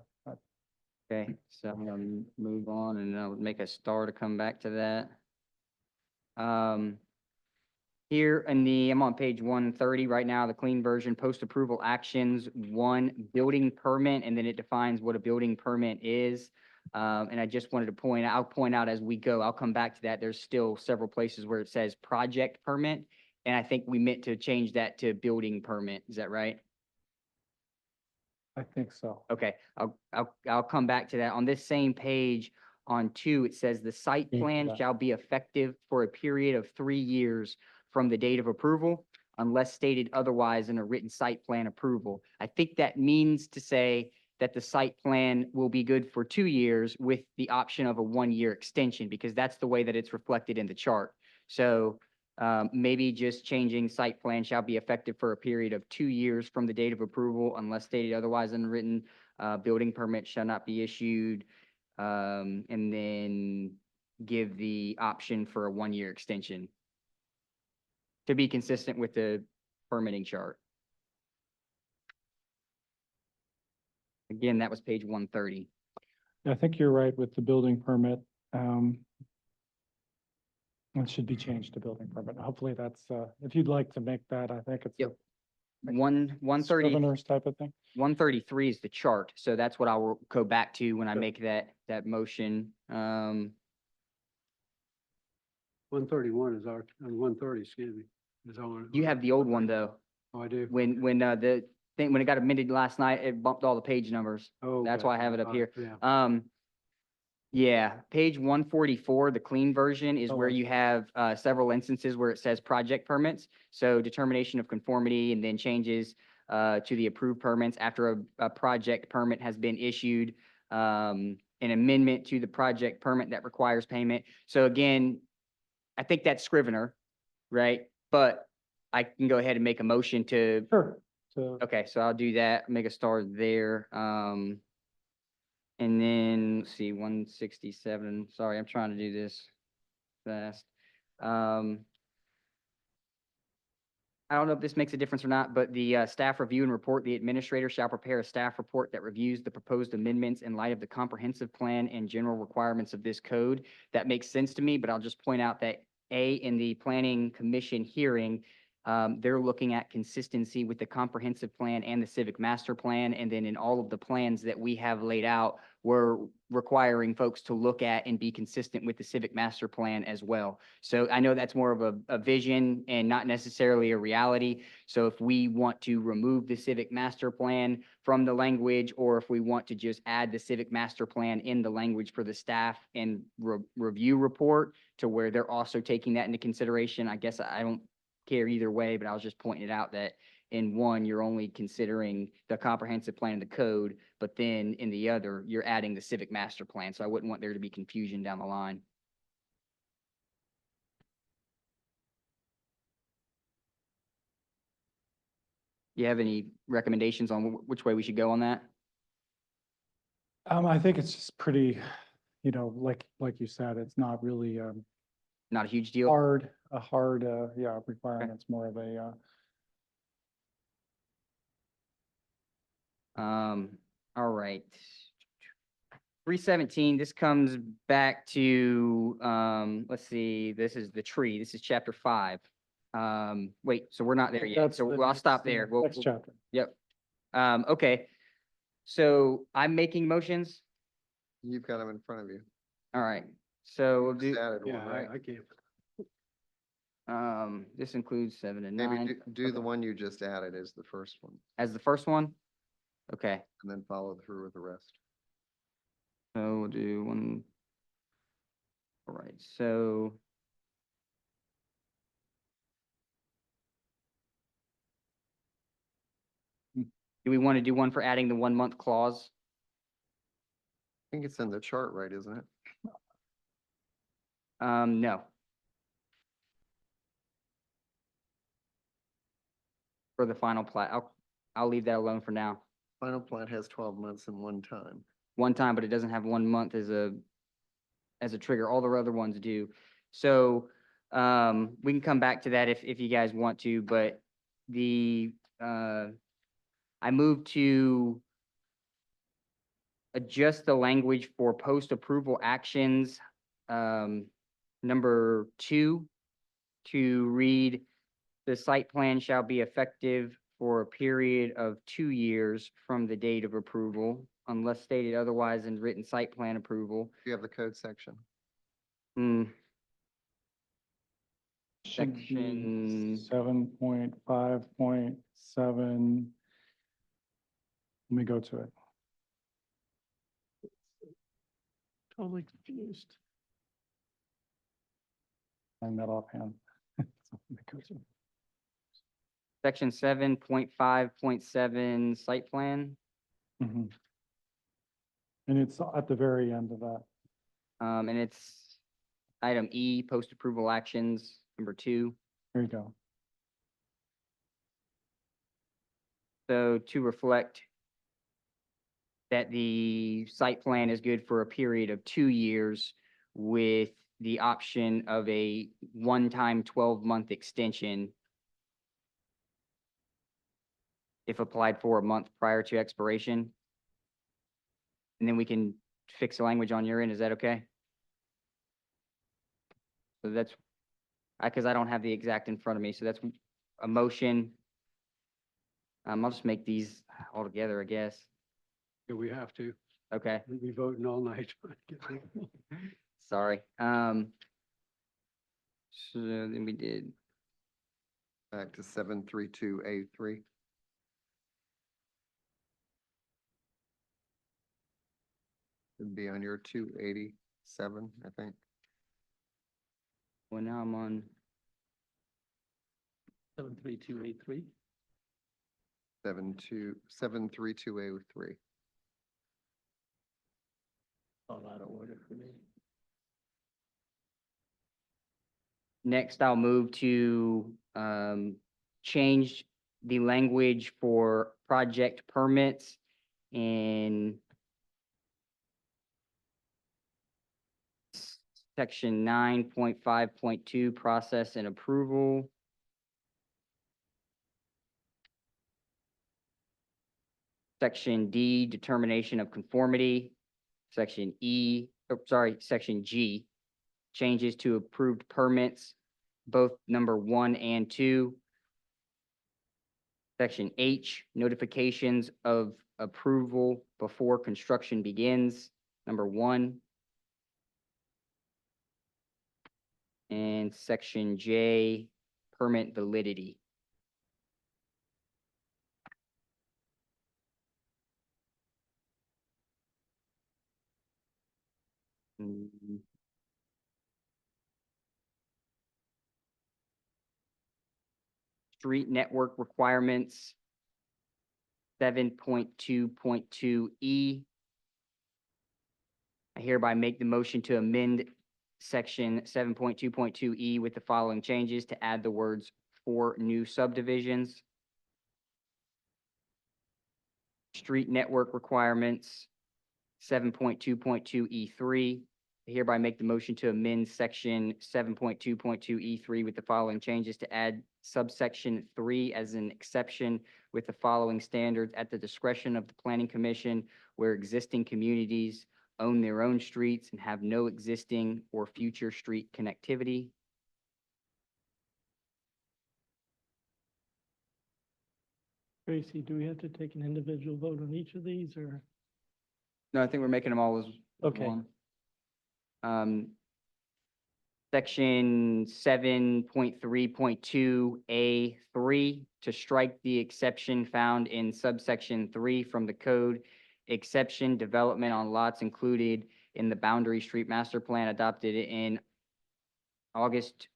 Okay, so I'm gonna move on and I would make a star to come back to that. Here I'm on page 130 right now, the clean version, post-approval actions, 1 building permit, and then it defines what a building permit is. And I just wanted to I'll point out as we go, I'll come back to that. There's still several places where it says project permit. And I think we meant to change that to building permit. Is that right? I think so. Okay, I'll come back to that. On this same page, on 2, it says the site Yeah, plan yeah. shall be effective for a period of 3 years from the date of approval, unless stated otherwise in a written site plan approval. I think that means to say that the site plan will be good for 2 years with the option of a 1-year extension, because that's the way that it's reflected in the chart. So maybe just changing site plan shall be effective for a period of 2 years from the date of approval unless stated otherwise in written. Building permit shall not be issued. And then give the option for a 1-year extension to be consistent with the permitting chart. Again, that was page 130. I think you're right with the building permit. It should be changed to building permit. Hopefully that's, if you'd like to make that, I think it's. Yep. a 130. Scrivener's type of thing. 133 is the chart, so that's what I will go back to when I Sure. make that motion. 131 is our, 130, excuse me, is our. You have the old one though. Oh, I do. When the thing, when it got amended last night, it bumped all the page numbers. Oh, That's okay. why I have it up here. Yeah. Yeah, page 144, the clean version is Oh, where I you see. have several instances where it says project permits. So determination of conformity and then changes to the approved permits after a project permit has been issued. An amendment to the project permit that requires payment. So again, I think that's Scrivener, right? But I can go ahead and make a motion to, Sure. So okay, so I'll do that, make a star there. And then, let's see, 167, sorry, I'm trying to do this fast. I don't know if this makes a difference or not, but the staff review and report, the administrator shall prepare a staff report that reviews the proposed amendments in light of the comprehensive plan and general requirements of this code. That makes sense to me, but I'll just point out that in the planning commission hearing, they're looking at consistency with the comprehensive plan and the civic master plan. And then in all of the plans that we have laid out, we're requiring folks to look at and be consistent with the civic master plan as well. So I know that's more of a vision and not necessarily a reality. So if we want to remove the civic master plan from the language, or if we want to just add the civic master plan in the language for the staff and review report to where they're also taking that into consideration, I guess I don't care either way, but I was just pointing it out that in one, you're only considering the comprehensive plan and the code, but then in the other, you're adding the civic master plan. So I wouldn't want there to be confusion down the line. You have any recommendations on which way we should go on that? I think it's just pretty, like you said, it's not really Not a huge deal? a hard, requirement. It's more of a, All right. 317, this comes back to, let's see, this is the tree. This is chapter 5. Wait, so we're not there yet. that's So the I'll next- stop the there. Next chapter. Yep. Okay. So I'm making motions. You've got them in front of you. All right. So we'll Just do, added one, Yeah, right? I can't. this includes 7 and Maybe 9 do the one you just added as the first one, as the first one. Okay. and then follow through with the rest. So we'll do one. All right, so. Do we want to do one for adding the 1-month clause? I think it's in the chart, right, isn't it? No. for the final plat. I'll leave that alone for now. Final plat has 12 months and one time. One time, but it doesn't have 1 month as a trigger. All the other ones do. So, we can come back to that if you guys want to, but I moved to adjust the language for post-approval actions, number 2, to read, the site plan shall be effective for a period of 2 years from the date of approval, unless stated otherwise in written site plan approval. Do you have the code section? Hmm, Should be Section- 7.5.7. Let me go to it. Totally confused. Find that offhand. Let me go to it. Section 7.5.7 site plan, Mhm. And it's at the very end of that. and it's item E, post-approval actions, number 2. There you go. So to reflect that the site plan is good for a period of 2 years with the option of a one-time 12-month extension if applied for a month prior to expiration. And then we can fix the language on your end. Is that okay? So that's, because I don't have the exact in front of me, so that's a motion. I'll just make these all together, I guess. Yeah, we have to. Okay, We'll be voting all night. sorry. So then we did, Back to 732A3. It'd be on your 287, I think. well, now I'm on, 73283. 732A3. All out of order for me. next I'll move to change the language for project permits in section 9.5.2, process and approval. Section D, determination of conformity. Section Section G, changes to approved permits, both number 1 and 2. Section H, notifications of approval before construction begins, number 1. And section J, permit validity. Mm. Street network requirements, 7.2.2E. I hereby make the motion to amend section 7.2.2E with the following changes to add the words "for new subdivisions." Street network requirements, 7.2.2E3. I hereby make the motion to amend section 7.2.2E3 with the following changes to add subsection 3 as an exception with the following standards at the discretion of the Planning Commission where existing communities own their own streets and have no existing or future street connectivity. Tracy, do we have to take an individual vote on each of these or? No, I think we're making them all as Okay. one. Section 7.3.2A3, to strike the exception found in subsection 3 from the code. Exception development on lots included in the Boundary Street Master Plan adopted in August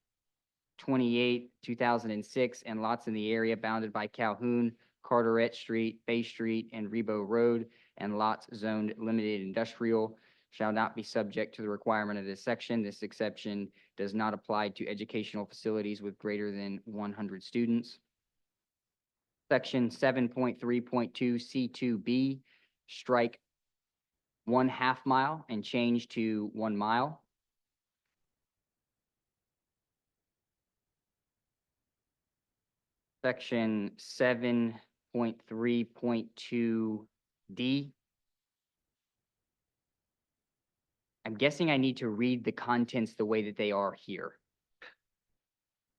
28, 2006, and lots in the area bounded by Calhoun, Carteret Street, Bay Street, and Rebo Road, and lots zoned limited industrial shall not be subject to the requirement of this section. This exception does not apply to educational facilities with greater than 100 students. Section 7.3.2 C2B, strike 1/2 mile and change to 1 mile. Section 7.3.2 D. I'm guessing I need to read the contents the way that they are here.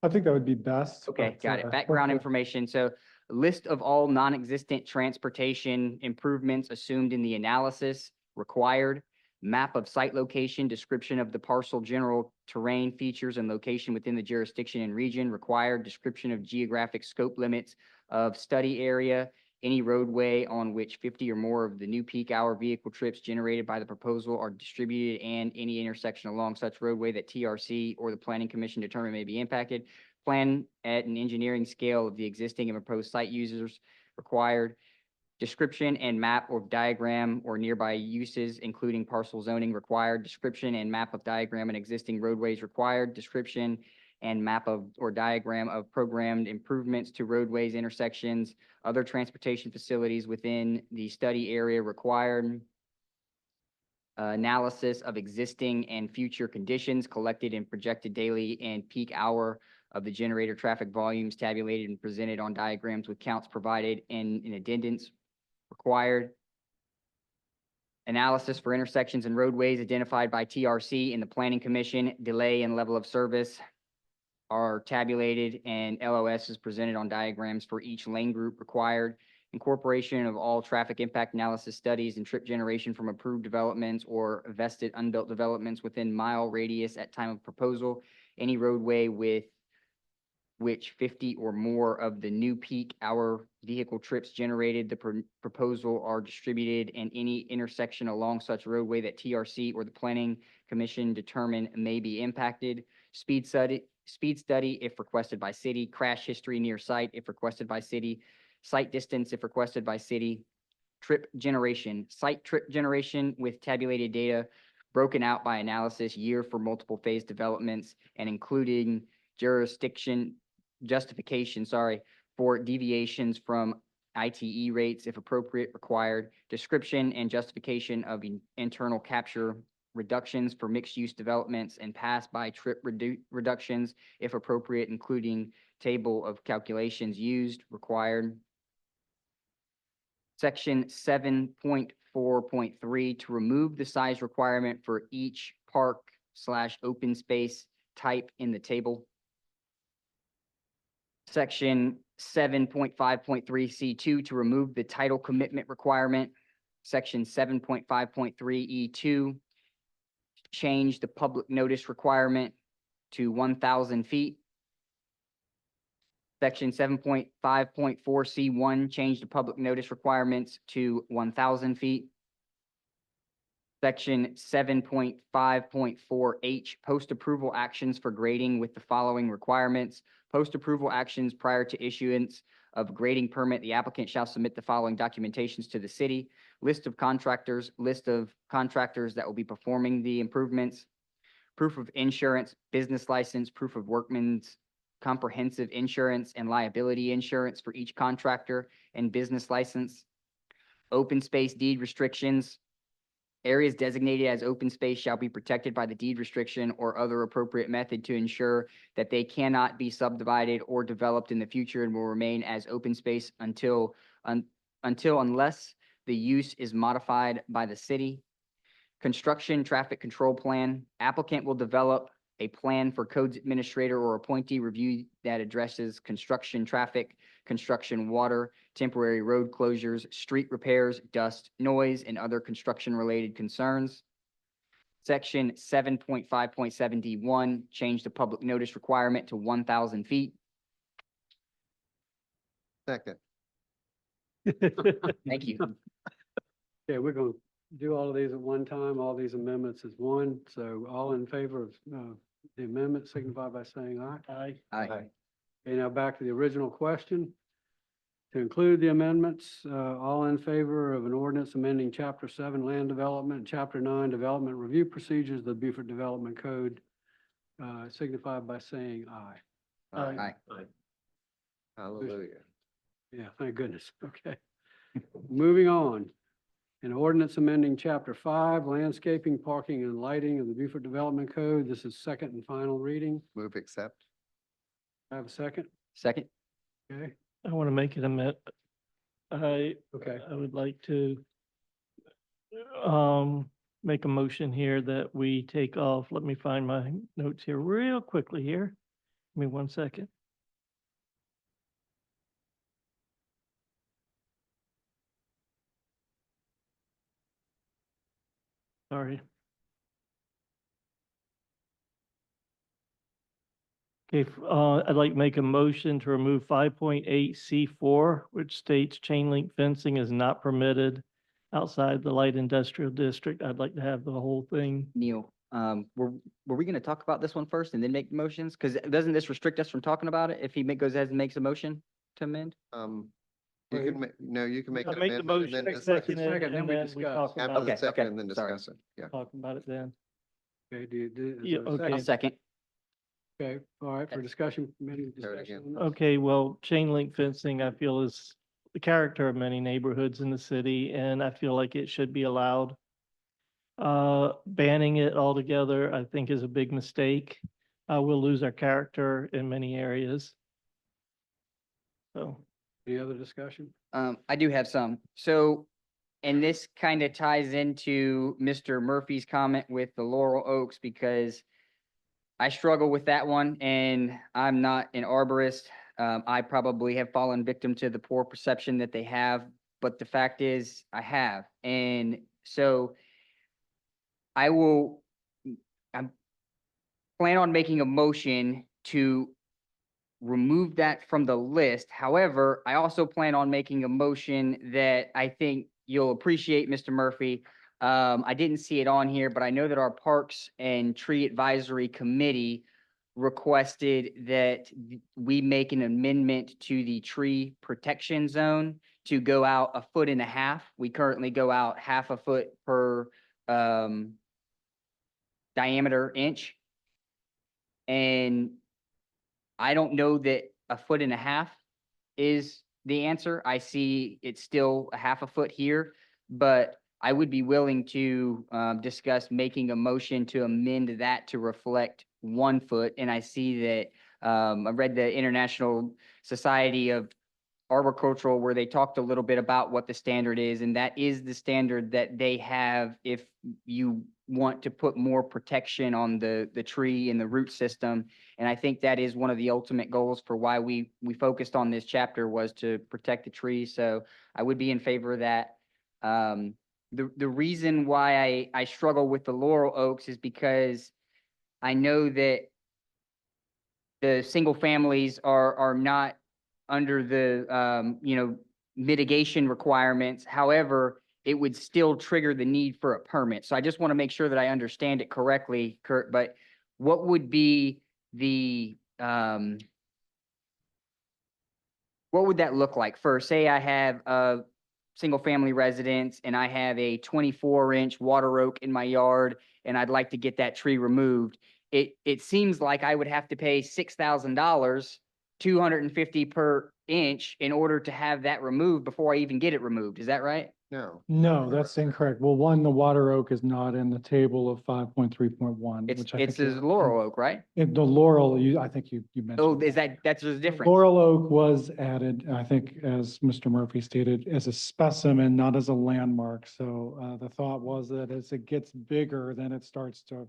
I think that would be best. Okay, but, got it. uh, Background hopefully- information. So list of all non-existent transportation improvements assumed in the analysis required. Map of site location, description of the parcel, general terrain features and location within the jurisdiction and region required. Description of geographic scope limits of study area. Any roadway on which 50 or more of the new peak hour vehicle trips generated by the proposal are distributed, and any intersection along such roadway that TRC or the Planning Commission determine may be impacted. Plan at an engineering scale of the existing and proposed site users required. Description and map or diagram or nearby uses, including parcel zoning required. Description and map of diagram and existing roadways required. Description and map of or diagram of programmed improvements to roadways, intersections, other transportation facilities within the study area required. Analysis of existing and future conditions collected and projected daily and peak hour of the generator traffic volumes tabulated and presented on diagrams with counts provided in addendums required. Analysis for intersections and roadways identified by TRC and the Planning Commission, delay and level of service are tabulated, and LOS is presented on diagrams for each lane group required. Incorporation of all traffic impact analysis studies and trip generation from approved developments or vested unbuilt developments within mile radius at time of proposal. Any roadway with which 50 or more of the new peak hour vehicle trips generated the proposal are distributed, and any intersection along such roadway that TRC or the Planning Commission determine may be impacted. Speed study if requested by city. Crash history near site if requested by city. Site distance if requested by city. Trip generation, site trip generation with tabulated data broken out by analysis year for multiple phase developments and including justification for deviations from ITE rates if appropriate required. Description and justification of internal capture reductions for mixed-use developments and pass-by trip reductions if appropriate, including table of calculations used required. Section 7.4.3 to remove the size requirement for each park/open space type in the table. Section 7.5.3C2 to remove the title commitment requirement. Section 7.5.3E2, change the public notice requirement to 1,000 feet. Section 7.5.4C1, change the public notice requirements to 1,000 feet. Section 7.5.4H, post-approval actions for grading with the following requirements. Post-approval actions prior to issuance of grading permit, the applicant shall submit the following documentations to the city. List of contractors that will be performing the improvements. Proof of insurance, business license, proof of workman's comprehensive insurance and liability insurance for each contractor and business license. Open space deed restrictions. Areas designated as open space shall be protected by the deed restriction or other appropriate method to ensure that they cannot be subdivided or developed in the future and will remain as open space until unless the use is modified by the city. Construction traffic control plan. Applicant will develop a plan for codes administrator or appointee review that addresses construction traffic, construction water, temporary road closures, street repairs, dust, noise, and other construction-related concerns. Section 7.5.7D1, change the public notice requirement to 1,000 feet. Second. Thank you. Okay, we're going to do all of these at one time, all these amendments as one. So all in favor of the amendment signify by saying aye. Aye. Aye. Okay, now back to the original question. To include the amendments, all in favor of an ordinance amending Chapter 7 Land Development, and Chapter 9 Development Review Procedures of the Beaufort Development Code, signify by saying aye. Aye. Hallelujah. Yeah, thank goodness. Okay. Moving on. An ordinance amending Chapter 5, landscaping, parking, and lighting of the Beaufort Development Code. This is second and final reading. Move accept. I have a second. Second. Okay, I want to make it okay. I would like to make a motion here that we take off. Let me find my notes here real quickly here. Give me 1 second. Sorry. Okay, I'd like to make a motion to remove 5.8C4, which states chain link fencing is not permitted outside the light industrial district. I'd like to have the whole thing. Neil, were we gonna talk about this one first and then make motions? Because doesn't this restrict us from talking about it if he goes ahead and makes a motion to amend? You Wait. can make, no, you can make I'll an make the amendment and motion, then second discuss it. it, Second, then and we then we discuss. talk After about the Okay, second okay, and then sorry. discuss it. Yeah. talk about it then. Okay, is Yeah, there a okay. I'll second? second. Okay, all right, for discussion, committee Go discussion. again. on this. Okay, well, chain link fencing, I feel is the character of many neighborhoods in the city, and I feel like it should be allowed. Banning it altogether, I think, is a big mistake. We'll lose our character in many areas. So, Any other discussion? I do have some. So, and this kind of ties into Mr. Murphy's comment with the Laurel Oaks because I struggle with that one and I'm not an arborist. I probably have fallen victim to the poor perception that they have, but the fact is I have. And so I will, I plan on making a motion to remove that from the list. However, I also plan on making a motion that I think you'll appreciate, Mr. Murphy. I didn't see it on here, but I know that our Parks and Tree Advisory Committee requested that we make an amendment to the tree protection zone to go out 1.5 feet. We currently go out 0.5 foot per diameter inch. And I don't know that 1.5 feet is the answer. I see it's still 0.5 foot here, but I would be willing to discuss making a motion to amend that to reflect 1 foot. And I see that I read the International Society of Arboricultural where they talked a little bit about what the standard is, and that is the standard that they have if you want to put more protection on the tree and the root system. And I think that is one of the ultimate goals for why we focused on this chapter was to protect the trees. So I would be in favor of that. The reason why I struggle with the laurel oaks is because I know that the single families are not under the, mitigation requirements. However, it would still trigger the need for a permit. So I just want to make sure that I understand it correctly, Kurt, but what would be the, what would that look like for, say I have a single family residence and I have a 24-inch water oak in my yard and I'd like to get that tree removed. It seems like I would have to pay $6,000, $250 per inch in order to have that removed before I even get it removed. Is that right? No. No, that's incorrect. Well, one, the water oak is not in the table of 5.3.1, It's, which I it's think. a laurel oak, right? The laurel, I think you mentioned. Oh, is that's just different? Laurel oak was added, I think, as Mr. Murphy stated, as a specimen, not as a landmark. So the thought was that as it gets bigger, then it starts to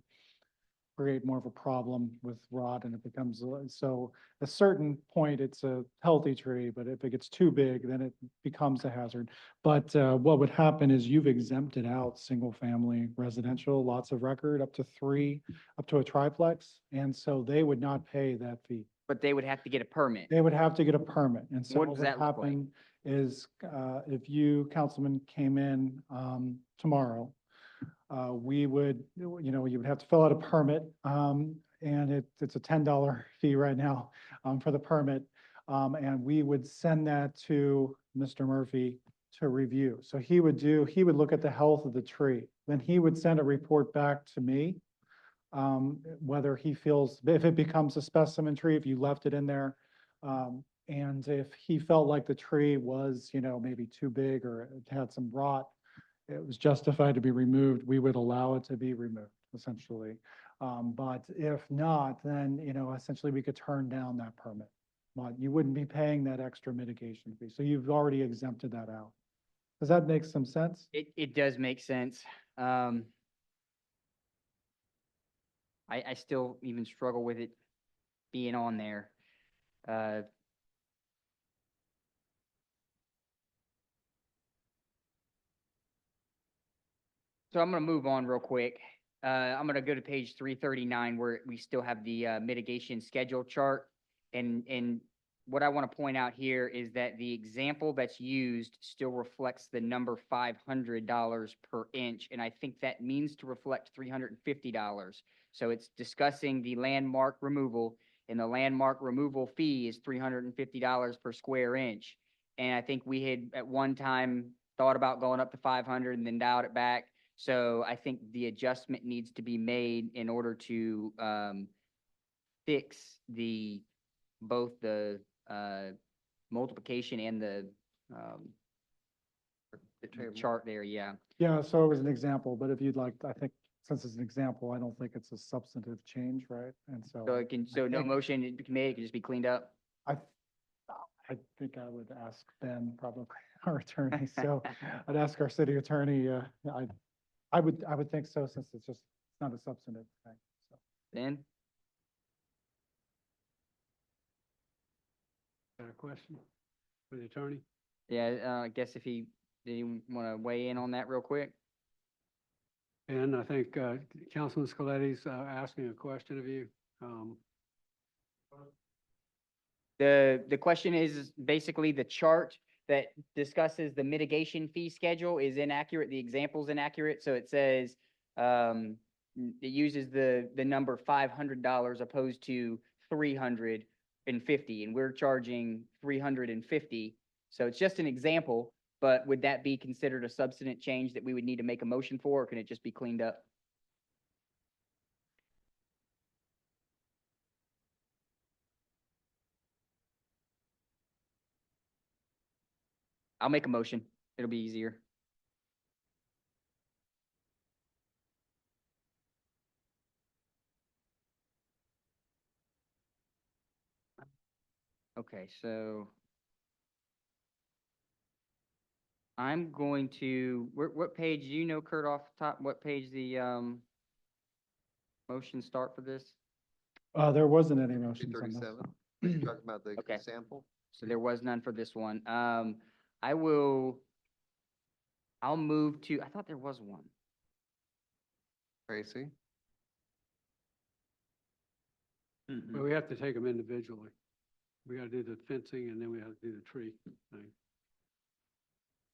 create more of a problem with rot and it becomes, so at a certain point, it's a healthy tree, but if it gets too big, then it becomes a hazard. But what would happen is you've exempted out single family residential, lots of record, up to 3, up to a triplex. And so they would not pay that fee. But they would have to get a permit. They would have to get a permit. And so What what does would that look like? happen is if you, Councilman, came in tomorrow, we would, you would have to fill out a permit, and it's a $10 fee right now for the permit. And we would send that to Mr. Murphy to review. So he would look at the health of the tree. Then he would send a report back to me, whether he feels, if it becomes a specimen tree, if you left it in there, And if he felt like the tree was, maybe too big or it had some rot, it was justified to be removed, we would allow it to be removed, essentially. But if not, then, essentially we could turn down that permit. But you wouldn't be paying that extra mitigation fee. So you've already exempted that out. Does that make some sense? It does make sense. I still even struggle with it being on there. So I'm gonna move on real quick. I'm gonna go to page 339 where we still have the mitigation schedule chart. And what I want to point out here is that the example that's used still reflects the number $500 per inch. And I think that means to reflect $350. So it's discussing the landmark removal, and the landmark removal fee is $350 per square inch. And I think we had at one time thought about going up to 500 and then dialed it back. So I think the adjustment needs to be made in order to fix both the multiplication and the chart there, yeah. Yeah, so it was an example, but if you'd like, I think, since it's an example, I don't think it's a substantive change, right? And so. So no think- motion it can be made, it can just be cleaned up? I think I would ask Ben, probably our attorney, so I'd ask our city attorney, I would think so, since it's not a substantive thing, so. Ben? Got a question for the attorney? Yeah, I guess did he want to weigh in on that real quick? And I think Councilman Scoletti's asking a question of you. The question is basically the chart that discusses the mitigation fee schedule is inaccurate. The example's inaccurate. So it says, it uses the number $500 opposed to 350, and we're charging 350. So it's just an example, but would that be considered a substantive change that we would need to make a motion for, or can it just be cleaned up? I'll make a motion. It'll be easier. Okay, so I'm going to, what page, do you know, Kurt, off the top, what page the motions start for this? There wasn't any motions on this. 237, talking about the Okay. sample. So there was none for this one. I'll move to, I thought there was one. Tracy? But we have to take them individually. We gotta do the fencing and then we have to do the tree thing.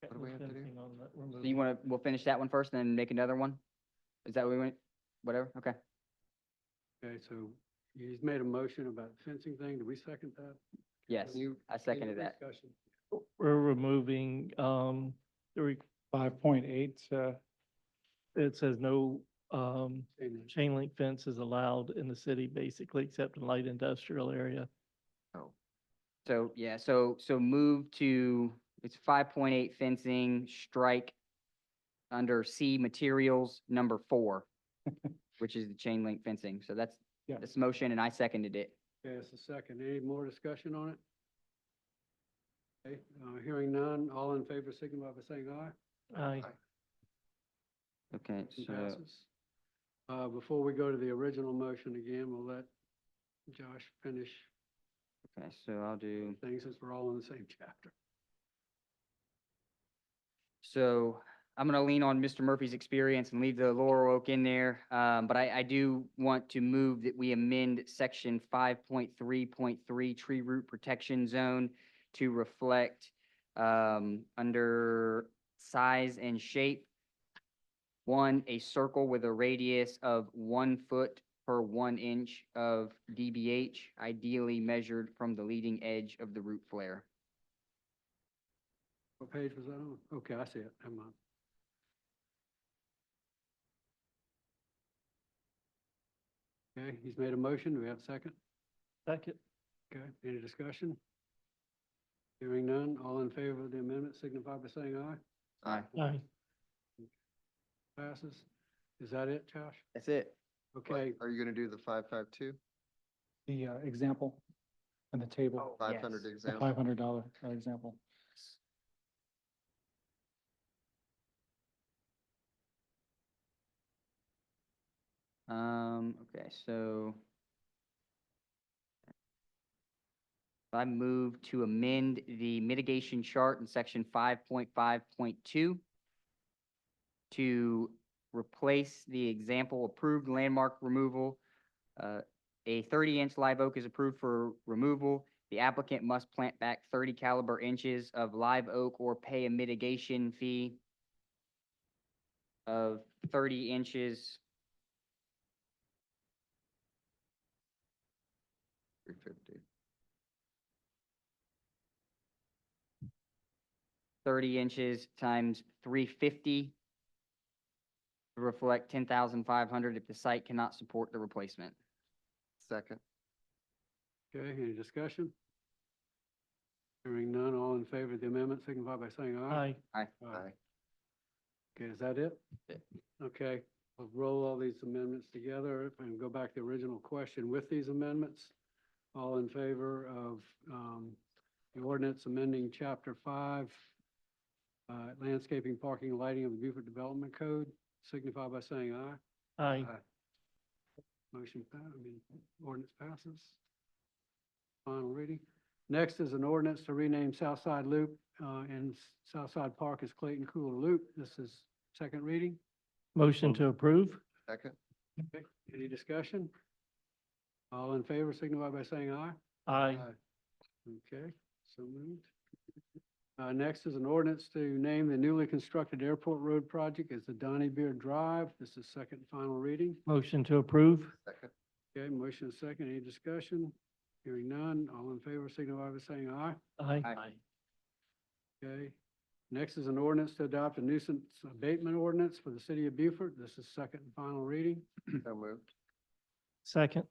What do we have to do? So you want to, we'll finish that one first and then make another one? Is that what we want? Whatever, okay. Okay, so he's made a motion about the fencing thing. Do we second that? Yes, I seconded that. Discussion. We're removing, the 5.8, it says no, Say no. chain link fence is allowed in the city, basically, except in light industrial area. So, yeah, so move to, it's 5.8 fencing, strike under C materials, number 4, which is the chain link fencing. So that's the motion, and I seconded it. Okay, it's a second. Any more discussion on it? Okay, hearing none, all in favor, signify by saying aye. Aye. Okay, Motion so, passes. Before we go to the original motion again, we'll let Josh finish okay, so I'll do. things since we're all in the same chapter. So I'm going to lean on Mr. Murphy's experience and leave the laurel oak in there. But I do want to move that we amend section 5.3.3 tree root protection zone to reflect under size and shape. 1, a circle with a radius of 1 foot per 1 inch of DBH, ideally measured from the leading edge of the root flare. What page was that on? Okay, I see it. Never mind. Okay, he's made a motion. Do we have a second? Second. Okay, any discussion? Hearing none, all in favor of the amendment signify by saying aye. Aye. Aye. Passes. Is that it, Josh? That's it. Okay, Are you gonna do the 552? The example and the table, 500 the example? $500 example. Okay, so I move to amend the mitigation chart in section 5.5.2 to replace the example approved landmark removal. A 30-inch live oak is approved for removal. The applicant must plant back 30 caliber inches of live oak or pay a mitigation fee of 30 inches 350. 30 inches times 350 to reflect 10,500 if the site cannot support the replacement. Second. okay, any discussion? Hearing none, all in favor of the amendment signify by saying aye. Aye. Aye. Okay, is that it? It. Okay, we'll roll all these amendments together and go back to the original question with these amendments. All in favor of the ordinance amending Chapter 5, landscaping, parking, and lighting of the Beaufort Development Code, signify by saying aye. Aye. Ordinance passes. Final reading. Next is an ordinance to rename Southside Loop and Southside Park as Clayton Cooler Loop. This is second reading. Motion to approve? Second. Okay, any discussion? All in favor signify by saying aye. Aye. Okay, so moved. Next is an ordinance to name the newly constructed airport road project as the Donnie Beard Drive. This is second and final reading. Motion to approve? Second. Okay, motion is second. Any discussion? Hearing none. All in favor signify by saying aye. Aye. Aye. Okay. Next is an ordinance to adopt a nuisance abatement ordinance for the city of Beaufort. This is second and final reading. So moved. Second?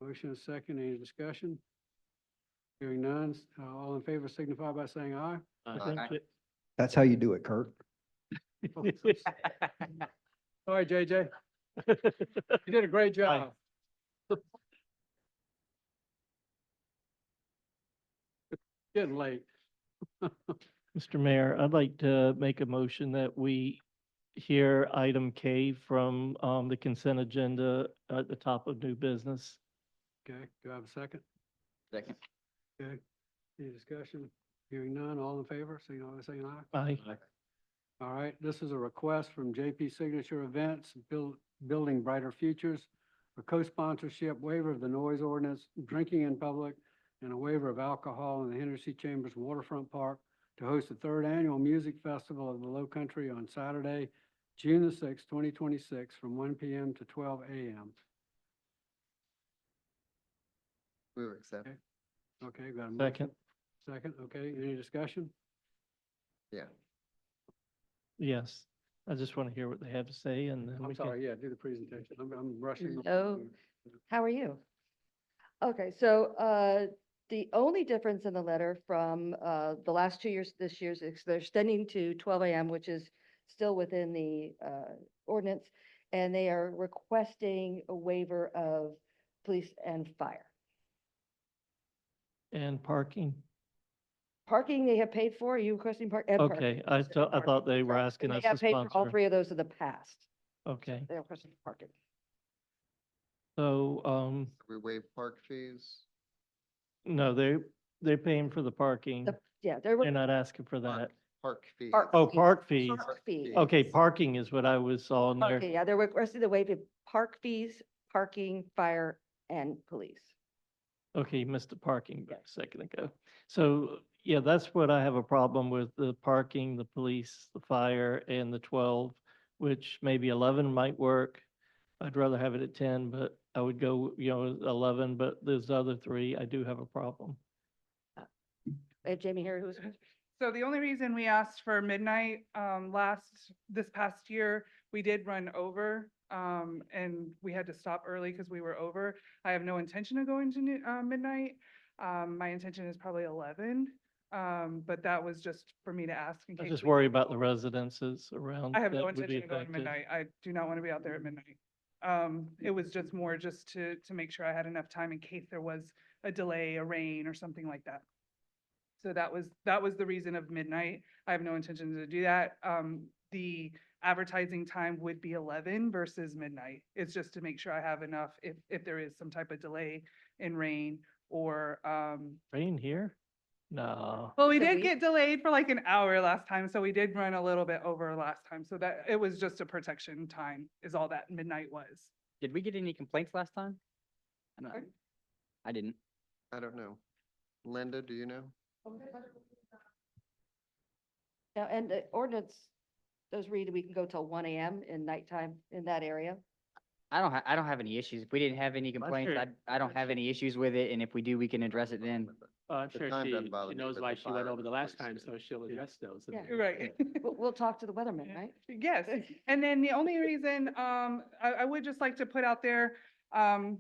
Motion is second. Any discussion? Hearing none. All in favor signify by saying aye. Aye. That's how you do it, Kurt. All right, JJ. You did a great job. Getting late. Mr. Mayor, I'd like to make a motion that we hear item K from the consent agenda at the top of new business. Okay, do I have a second? Second. Okay, any discussion? Hearing none, all in favor, signify by saying aye. Aye. All right, this is a request from JP Signature Events, Building Brighter Futures for co-sponsorship, waiver of the noise ordinance, drinking in public, and a waiver of alcohol in the Hennessy Chambers Waterfront Park to host the third annual music festival of the Low Country on Saturday, June the 6th, 2026, from 1 p.m. to 12 a.m. Move accept. Okay, got a motion? Second? Second, okay, any discussion? Yeah. Yes. I just want to hear what they have to say and then I'm we can. sorry, yeah, do the presentation. I'm rushing. Hello. How are you? Okay, so the only difference in the letter from the last 2 years, this year's, is they're extending to 12 a.m., which is still within the ordinance, and they are requesting a waiver of police and fire. And parking. Parking they have paid for, are you requesting park? and parking? Okay, I thought they were asking And us they to have paid for all sponsor. three of those in the past. Okay, They're requesting parking. so, We waive park fees. no, they're paying for the parking. Yeah, they're. They're not asking for that. Park fees. Oh, park fees. Park fees. Okay, parking is what I was on there. Okay, yeah, they're requesting the waive of park fees, parking, fire, and police. Okay, you missed the parking a second ago. So, yeah, that's what I have a problem with, the parking, the police, the fire, and the 12, which maybe 11 might work. I'd rather have it at 10, but I would go, 11, but those other three, I do have a problem. Jamie here, who's, So the only reason we asked for midnight, this past year, we did run over, and we had to stop early because we were over. I have no intention of going to midnight. My intention is probably 11. But that was just for me to ask in I case. just we worry did about go the over. residences around. I have that no would be intention of going to affected. midnight. I do not want to be out there at midnight. It was just more just to make sure I had enough time in case there was a delay, a rain or something like that. So that was the reason of midnight. I have no intention to do that. The advertising time would be 11 versus midnight. It's just to make sure I have enough if there is some type of delay in rain or, Rain here? No. well, we The did week? get delayed for like an hour last time, so we did run a little bit over last time. So that it was just a protection time is all that midnight was. Did we get any complaints last time? I didn't. I don't know. Linda, do you know? Now, and the ordinance does read we can go till 1 AM in nighttime in that area. I don't have any issues. If we didn't have any complaints, sure- I don't have any issues with it, and if we do, we can address it then. I'm The sure time doesn't bother she me, knows but why the she went fire over the last police time, do. so she'll address those. Yeah. Right. We'll talk to the weatherman, right? Yes, and then the only reason, I would just like to put out there, I'm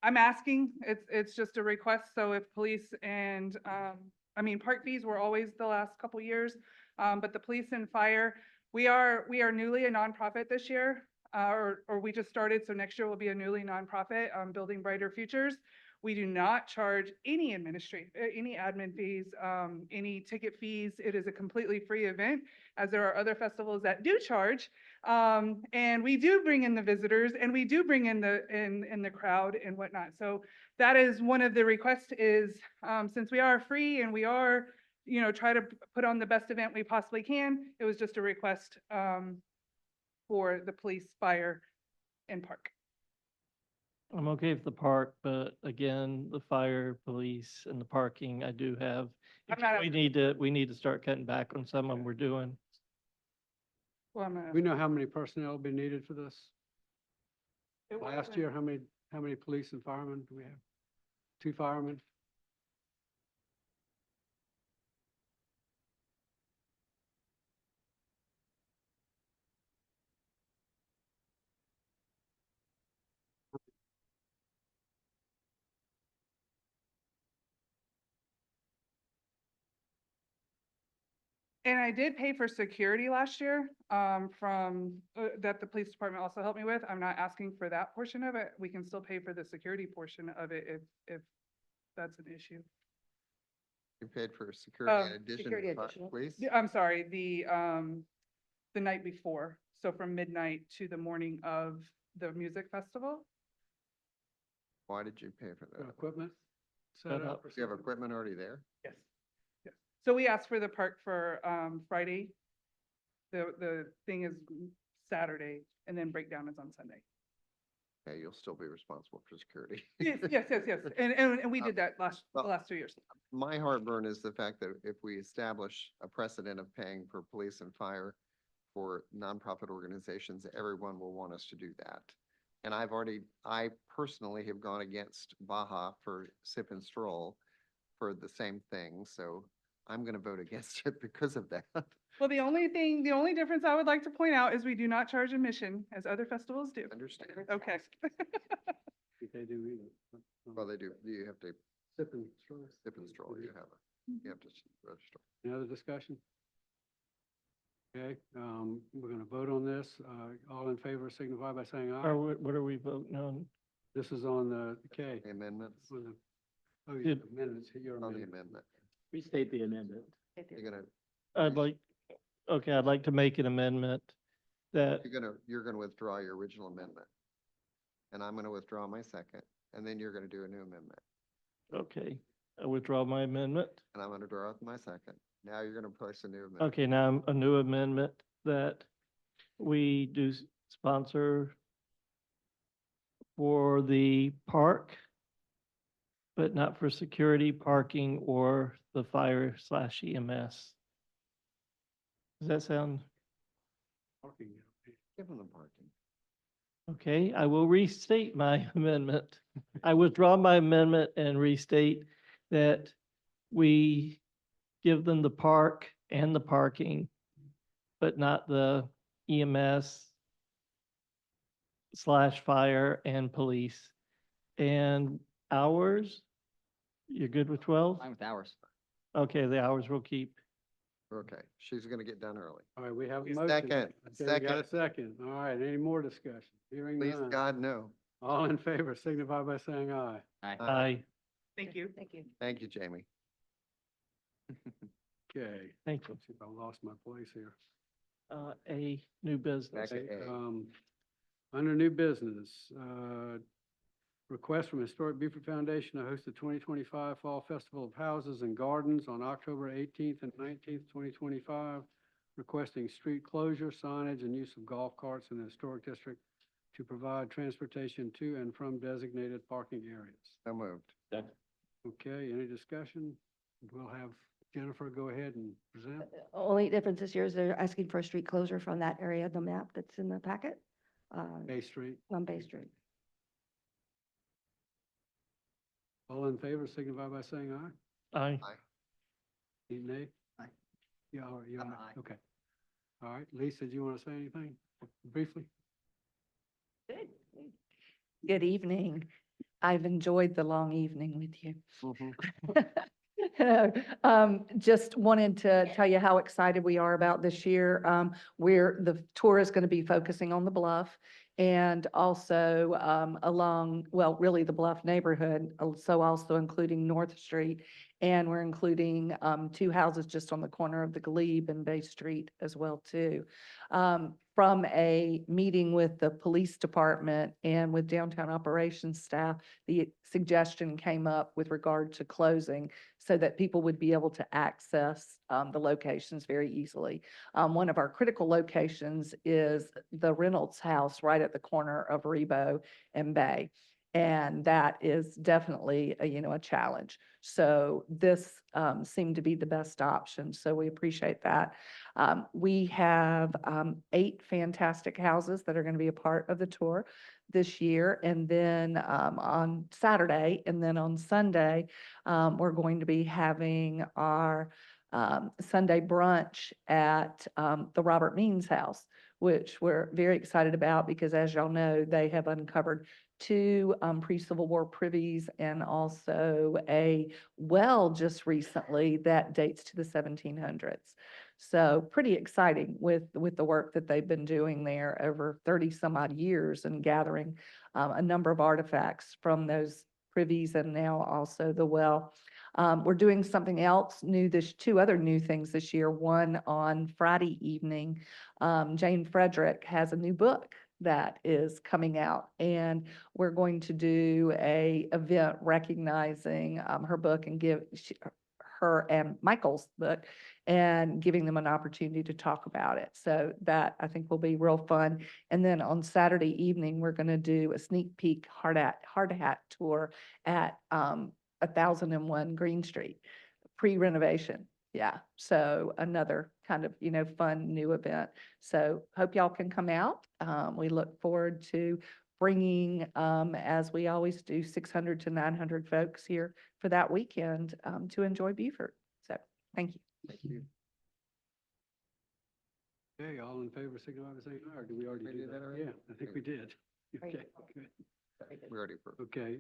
asking, it's just a request, so if police and, I mean, park fees were always the last couple years, but the police and fire, we are newly a nonprofit this year, or we just started, so next year will be a newly nonprofit, Building Brighter Futures. We do not charge any any admin fees, any ticket fees. It is a completely free event, as there are other festivals that do charge. And we do bring in the visitors and we do bring in the crowd and whatnot. So that is one of the requests is, since we are free and we are, try to put on the best event we possibly can, it was just a request, for the police, fire, and park. I'm okay with the park, but again, the fire, police and the parking, I do have. I'm not- We need to start cutting back on some of them we're doing. Well, I'm gonna- We know how many personnel will be needed for this? it Last wasn't- year, how many police and firemen do we have? 2 firemen? And I did pay for security last year, from, that the police department also helped me with. I'm not asking for that portion of it. We can still pay for the security portion of it if that's an issue. You paid for security in addition security to fire, additional. police? I'm sorry, the night before, so from midnight to the morning of the music festival. Why did you pay for that? Equipment? Set Set up. up? or Do you have something? equipment already there? Yes. Yes. So we asked for the park for, Friday. The thing is Saturday, and then breakdown is on Sunday. Okay, you'll still be responsible for security. Yes, yes, yes, yes. And we did that the well- last 2 years. My heartburn is the fact that if we establish a precedent of paying for police and fire for nonprofit organizations, everyone will want us to do that. And I personally have gone against Baja for Sip and Stroll for the same thing, so I'm gonna vote against it because of that. Well, the only difference I would like to point out is we do not charge admission as other festivals do. Understand? Okay. They do either. Well, they do, you have to Sip and stroll. Sip and Stroll, you have to register. Any other discussion? Okay, we're gonna vote on this. All in favor signify by saying aye. Or what are we voting on? This is on the K. The amendments On the- Oh, yeah, Did- amendments, your on the amendment. amendment. Restate the amendment. You're gonna, I'd like to make an amendment that, you're gonna withdraw your original amendment. And I'm gonna withdraw my second, and then you're gonna do a new amendment. okay, I withdraw my amendment. And I'm gonna draw out my second. Now you're gonna place a new amendment. Okay, now a new amendment that we do sponsor for the park, but not for security, parking, or the fire/EMS. Does that sound, Parking, yeah. Give them the parking. okay? I will restate my amendment. I withdraw my amendment and restate that we give them the park and the parking, but not the EMS/fire and police. And hours, you're good with 12? Fine with hours. Okay, the hours will keep. Okay, she's gonna get done early. All right, we have a Please motion. second, Okay, we got a second. second. All right, any more discussion? Hearing Please, none. God, no. All in favor signify by saying aye. Aye. Aye. Thank you. Thank you. Thank you, Jamie. Okay. Thank you. See if I lost my place here. A new business. Back at A. Under new business, request from Historic Beaufort Foundation to host the 2025 Fall Festival of Houses and Gardens on October 18th and 19th, 2025, requesting street closure, signage, and use of golf carts in the historic district to provide transportation to and from designated parking areas. So moved. Okay, any discussion? We'll have Jennifer go ahead and present. Only difference this year is they're asking for a street closure from that area of the map that's in the packet, Bay Street. on Bay Street. All in favor signify by saying aye. Aye. Any nay? Aye. Yeah, all right, you're I'm aye. aye. Okay. All right, Lisa, do you want to say anything briefly? Good evening. I've enjoyed the long evening with you. Just wanted to tell you how excited we are about this year. Where the tour is going to be focusing on the Bluff and also along, well, really the Bluff neighborhood, so also including North Street. And we're including two houses just on the corner of the Glebe and Bay Street as well too. From a meeting with the police department and with downtown operations staff, the suggestion came up with regard to closing so that people would be able to access the locations very easily. One of our critical locations is the Reynolds house right at the corner of Rebo and Bay. And that is definitely a challenge. So this seemed to be the best option. So we appreciate that. We have 8 fantastic houses that are going to be a part of the tour this year. And then on Saturday and then on Sunday, we're going to be having our Sunday brunch at the Robert Means house, which we're very excited about because as y'all know, they have uncovered 2 pre-Civil War privies and also a well just recently that dates to the 1700s. So pretty exciting with the work that they've been doing there over 30 some odd years and gathering a number of artifacts from those privies and now also the well. We're doing something else new, there's 2 other new things this year. One on Friday evening, Jane Frederick has a new book that is coming out and we're going to do a event recognizing her book and give her and Michael's book and giving them an opportunity to talk about it. So that I think will be real fun. And then on Saturday evening, we're going to do a sneak peek hard hat tour at 1001 Green Street, pre-renovation. Yeah, so another kind of, fun new event. So hope y'all can come out. We look forward to bringing, as we always do, 600 to 900 folks here for that weekend to enjoy Beaufort. So thank you. Thank you. Okay, all in favor signify by saying aye, or did we already We do did that that? already? Yeah, I think we did. Great. Okay, good. We already approved. Okay,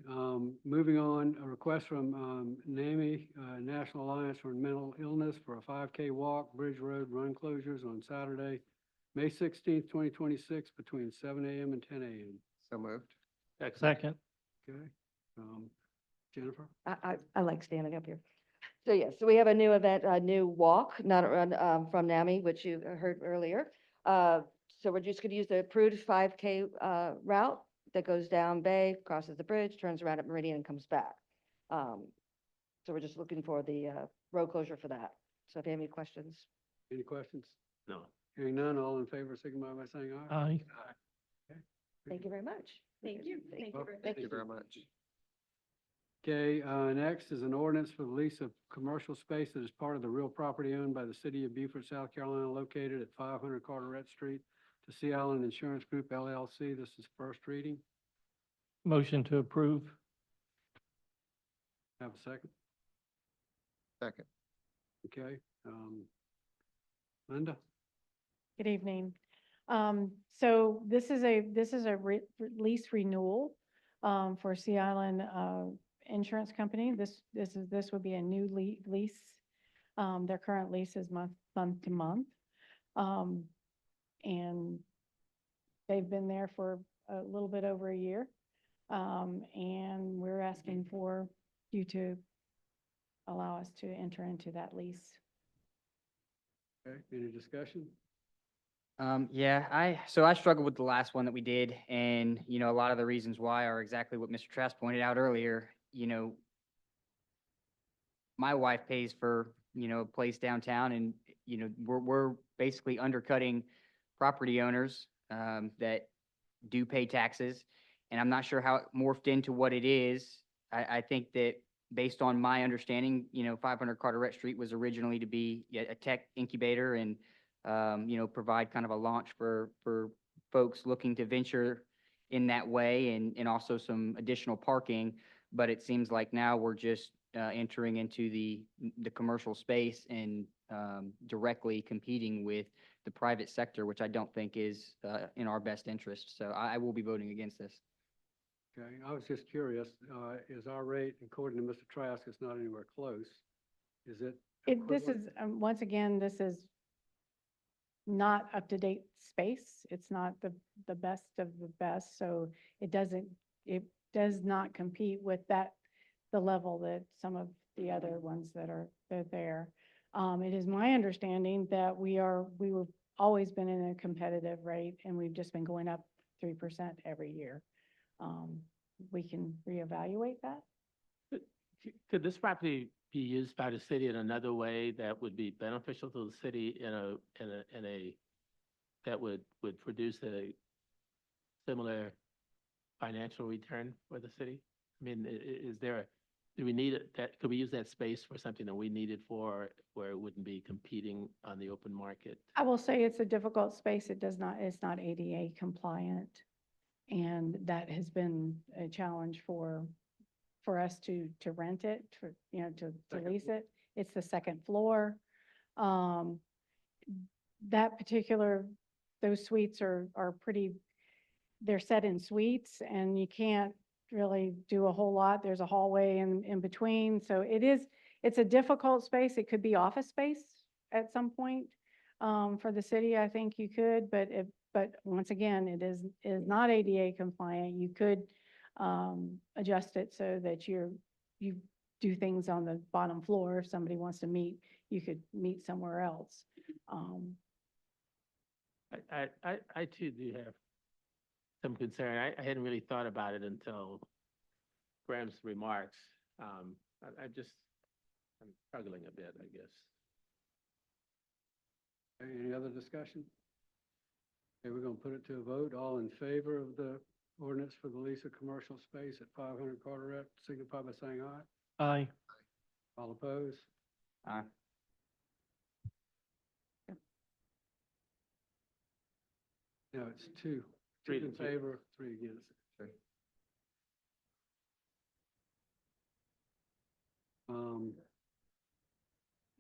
moving on, a request from NAMI, National Alliance for Mental Illness for a 5K walk, Bridge Road run closures on Saturday, May 16th, 2026, between 7 a.m. and 10 a.m. So moved. Second. Okay, Jennifer? I like standing up here. So yes, so we have a new event, a new walk, not a run, from NAMI, which you heard earlier. So we're just going to use the approved 5K route that goes down Bay, crosses the bridge, turns around at Meridian and comes back. So we're just looking for the road closure for that. So if you have any questions. Any questions? No. Hearing none, all in favor signify by saying aye. Aye. Okay. Thank you very much. Thank you. Thank you. Thank you very much. Okay, next is an ordinance for the lease of commercial space that is part of the real property owned by the city of Beaufort, South Carolina, located at 500 Carteret Street to Sea Island Insurance Group LLC. This is first reading. Motion to approve. Have a second? Second. Okay, Linda? Good evening. So this is a lease renewal for Sea Island Insurance Company. This would be a new lease Their current lease is month to month. And they've been there for a little bit over a year. And we're asking for you to allow us to enter into that lease. Okay, any discussion? Yeah, so I struggled with the last one that we did, and, you know, a lot of the reasons why are exactly what Mr. Trask pointed out earlier. You know, my wife pays for, you know, a place downtown, and, you know, we're basically undercutting property owners, that do pay taxes. And I'm not sure how it morphed into what it is. I think that based on my understanding, you know, 500 Carteret Street was originally to be a tech incubator and, you know, provide kind of a launch for folks looking to venture in that way, and also some additional parking. But it seems like now we're just entering into the commercial space and directly competing with the private sector, which I don't think is in our best interest. So I will be voting against this. Okay, I was just curious, is our rate, according to Mr. Trask, it's not anywhere close? Is it? This equivalent? is, once again, this is not up-to-date space. It's not the best of the best, so it does not compete with the level that some of the other ones that are there. It is my understanding that we were always been in a competitive rate, and we've just been going up 3% every year. We can reevaluate that. Could this property be used by the city in another way that would be beneficial to the city in a that would produce a similar financial return for the city? I mean, do we need it, could we use that space for something that we need it for, where it wouldn't be competing on the open market? I will say it's a difficult space. It's not ADA compliant. And that has been a challenge for us to rent it, to lease it. It's the second floor. Those suites are pretty, they're set in suites, and you can't really do a whole lot. There's a hallway in between. So it's a difficult space. It could be office space at some point. For the city, I think you could, but once again, it is not ADA compliant. You could adjust it so that you do things on the bottom floor. If somebody wants to meet, you could meet somewhere else. I too do have some concern. I hadn't really thought about it until Graham's remarks. I'm struggling a bit, I guess. Any other discussion? Okay, we're going to put it to a vote. All in favor of the ordinance for the lease of commercial space at 500 Carteret, signify by saying aye. Aye. All opposed? Aye. No, it's two. Three Two to in two. favor, three against.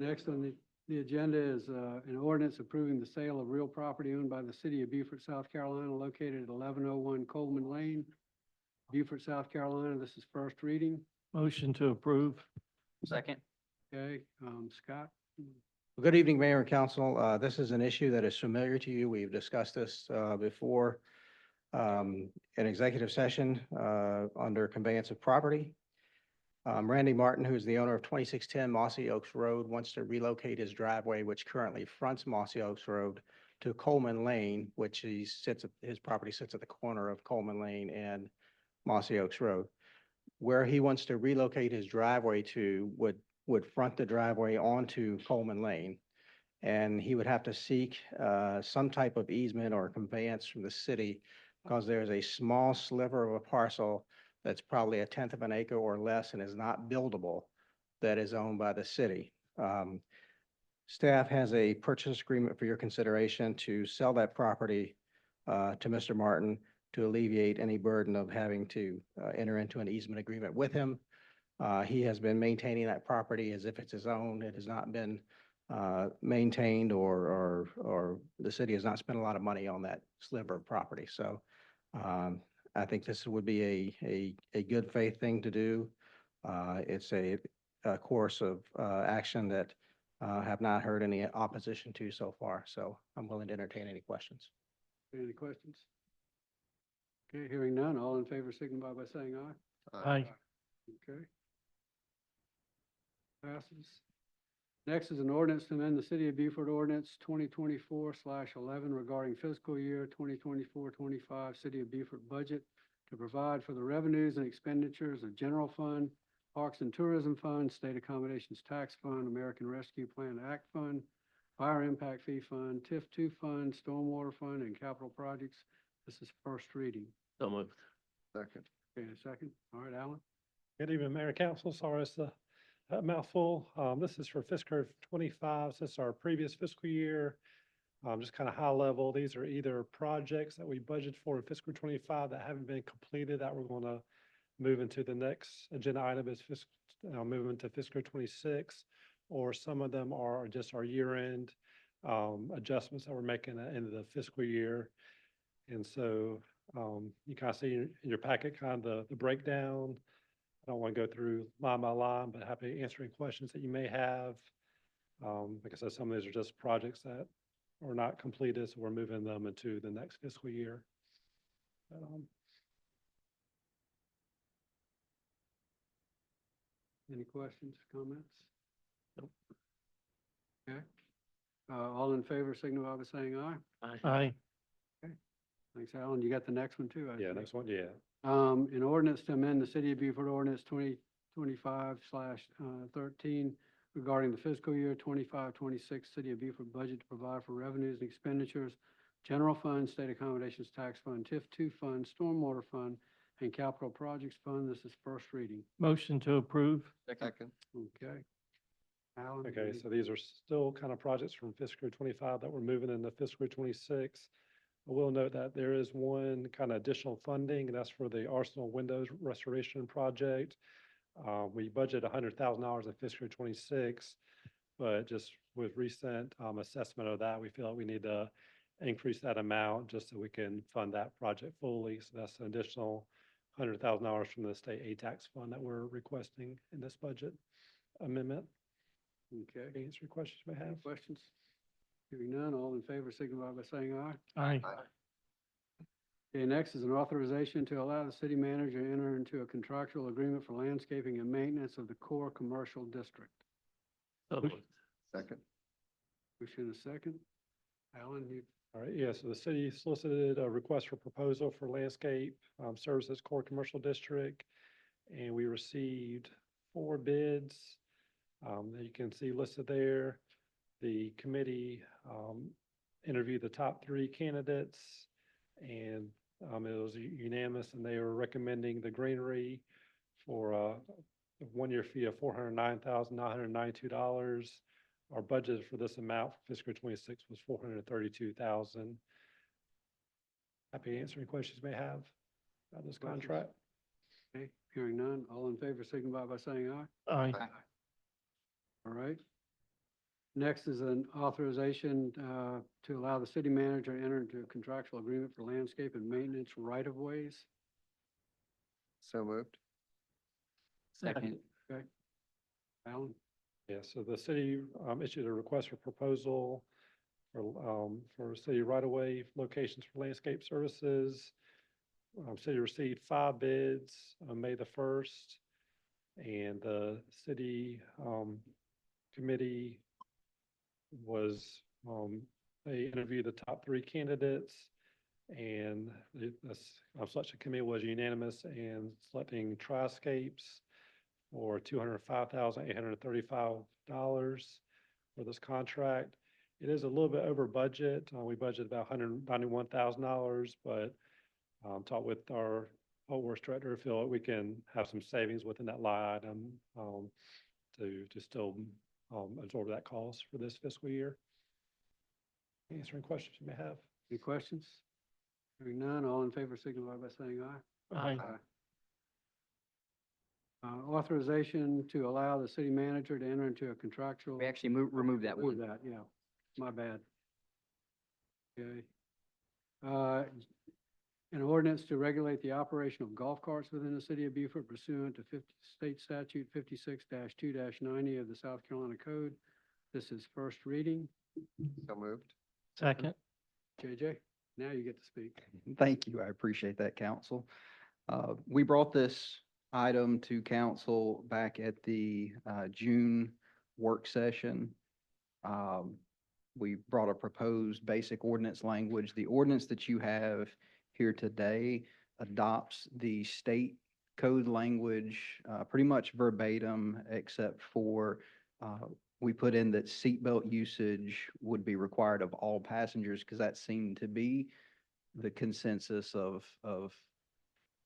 Next on the agenda is an ordinance approving the sale of real property owned by the city of Beaufort, South Carolina, located at 1101 Coleman Lane, Beaufort, South Carolina. This is first reading. Motion to approve. Second. Okay, Scott? Good evening, Mayor and Council. This is an issue that is familiar to you. We've discussed this before in executive session under conveyance of property. Randy Martin, who's the owner of 2610 Mossy Oaks Road, wants to relocate his driveway, which currently fronts Mossy Oaks Road, to Coleman Lane, which his property sits at the corner of Coleman Lane and Mossy Oaks Road. Where he wants to relocate his driveway to would front the driveway onto Coleman Lane. And he would have to seek some type of easement or conveyance from the city, because there's a small sliver of a parcel that's probably 1/10 of an acre or less and is not buildable, that is owned by the city. Staff has a purchase agreement for your consideration to sell that property to Mr. Martin to alleviate any burden of having to enter into an easement agreement with him. He has been maintaining that property as if it's his own. It has not been maintained, or the city has not spent a lot of money on that sliver of property. So I think this would be a good faith thing to do. It's a course of action that have not heard any opposition to so far, so I'm willing to entertain any questions. Any questions? Okay, hearing none, all in favor signify by saying aye. Aye. Okay. Passes. Next is an ordinance to amend the City of Beaufort Ordinance 2024/11 regarding fiscal year 2024-25 City of Beaufort budget to provide for the revenues and expenditures of General Fund, Parks and Tourism Fund, State Accommodations Tax Fund, American Rescue Plan Act Fund, Fire Impact Fee Fund, TIF-2 Fund, Stormwater Fund, and Capital Projects. This is first reading. So moved. Second. Okay, a second. All right, Alan? Good evening, Mayor and Council. Sorry, it's a mouthful. This is for fiscal 25 since our previous fiscal year. Just kind of high level, these are either projects that we budgeted for in fiscal 25 that haven't been completed that we're going to move into the next agenda item is move into fiscal 26, or some of them are just our year-end adjustments that we're making at the end of the fiscal year. And so you kind of see in your packet kind of the breakdown. I don't want to go through line by line, but happy to answer any questions that you may have. Like I said, some of these are just projects that are not completed, so we're moving them into the next fiscal year. Any questions, comments? Nope. Okay. All in favor signify by saying aye. Aye. Thanks, Alan. You got the next one too, I Yeah, see. next one, yeah. An ordinance to amend the City of Beaufort Ordinance 2025/13 regarding the fiscal year 25-26 City of Beaufort budget to provide for revenues and expenditures, General Fund, State Accommodations Tax Fund, TIF-2 Fund, Stormwater Fund, and Capital Projects Fund. This is first reading. Motion to approve. Second. Okay. Alan? Okay, so these are still kind of projects from fiscal 25 that we're moving into fiscal 26. I will note that there is one kind of additional funding, and that's for the Arsenal Windows Restoration Project. We budget $100,000 in fiscal 26, but just with recent assessment of that, we feel like we need to increase that amount just so we can fund that project fully. So that's an additional $100,000 from the state ATAX fund that we're requesting in this budget amendment. Okay. Answer your questions you may Any have. questions? Hearing none, all in favor signify by saying aye. Aye. Okay, next is an authorization to allow the city manager to enter into a contractual agreement for landscaping and maintenance of the core commercial district. So moved. Second. Motion is second. Alan, you, All right, yeah, so the city solicited a request for proposal for landscape services core commercial district, and we received 4 bids that you can see listed there. The committee interviewed the top 3 candidates, and it was unanimous, and they were recommending the greenery for a 1-year fee of $409,992. Our budget for this amount for fiscal 26 was $432,000. Happy to answer any questions you may have about this Questions? contract. okay, hearing none, all in favor signify by saying aye. Aye. All right. Next is an authorization to allow the city manager to enter into a contractual agreement for landscape and maintenance right-of-ways. So moved. Second. Okay. Alan? Yeah, so the city issued a request for proposal for city right-of-way locations for landscape services. City received 5 bids on May the 1st, and the city committee was, they interviewed the top 3 candidates, and the selection committee was unanimous in selecting Triscapes for $205,835 for this contract. It is a little bit over budget. We budgeted about $191,000, but talked with our public works director, feel like we can have some savings within that line item to still absorb that cost for this fiscal year. Answering questions you may have. Any questions? Hearing none, all in favor signify by saying aye. Authorization to allow the city manager to enter into a contractual. We actually removed that Remove one. that, yeah, my bad. Okay. An ordinance to regulate the operation of golf carts within the city of Beaufort pursuant to State Statute 56-2-90 of the South Carolina Code, This is first reading. So moved. Second. JJ, now you get to speak. Thank you. I appreciate that, council. We brought this item to council back at the June work session. We brought a proposed basic ordinance language. The ordinance that you have here today adopts the state code language pretty much verbatim, except for we put in that seatbelt usage would be required of all passengers because that seemed to be the consensus of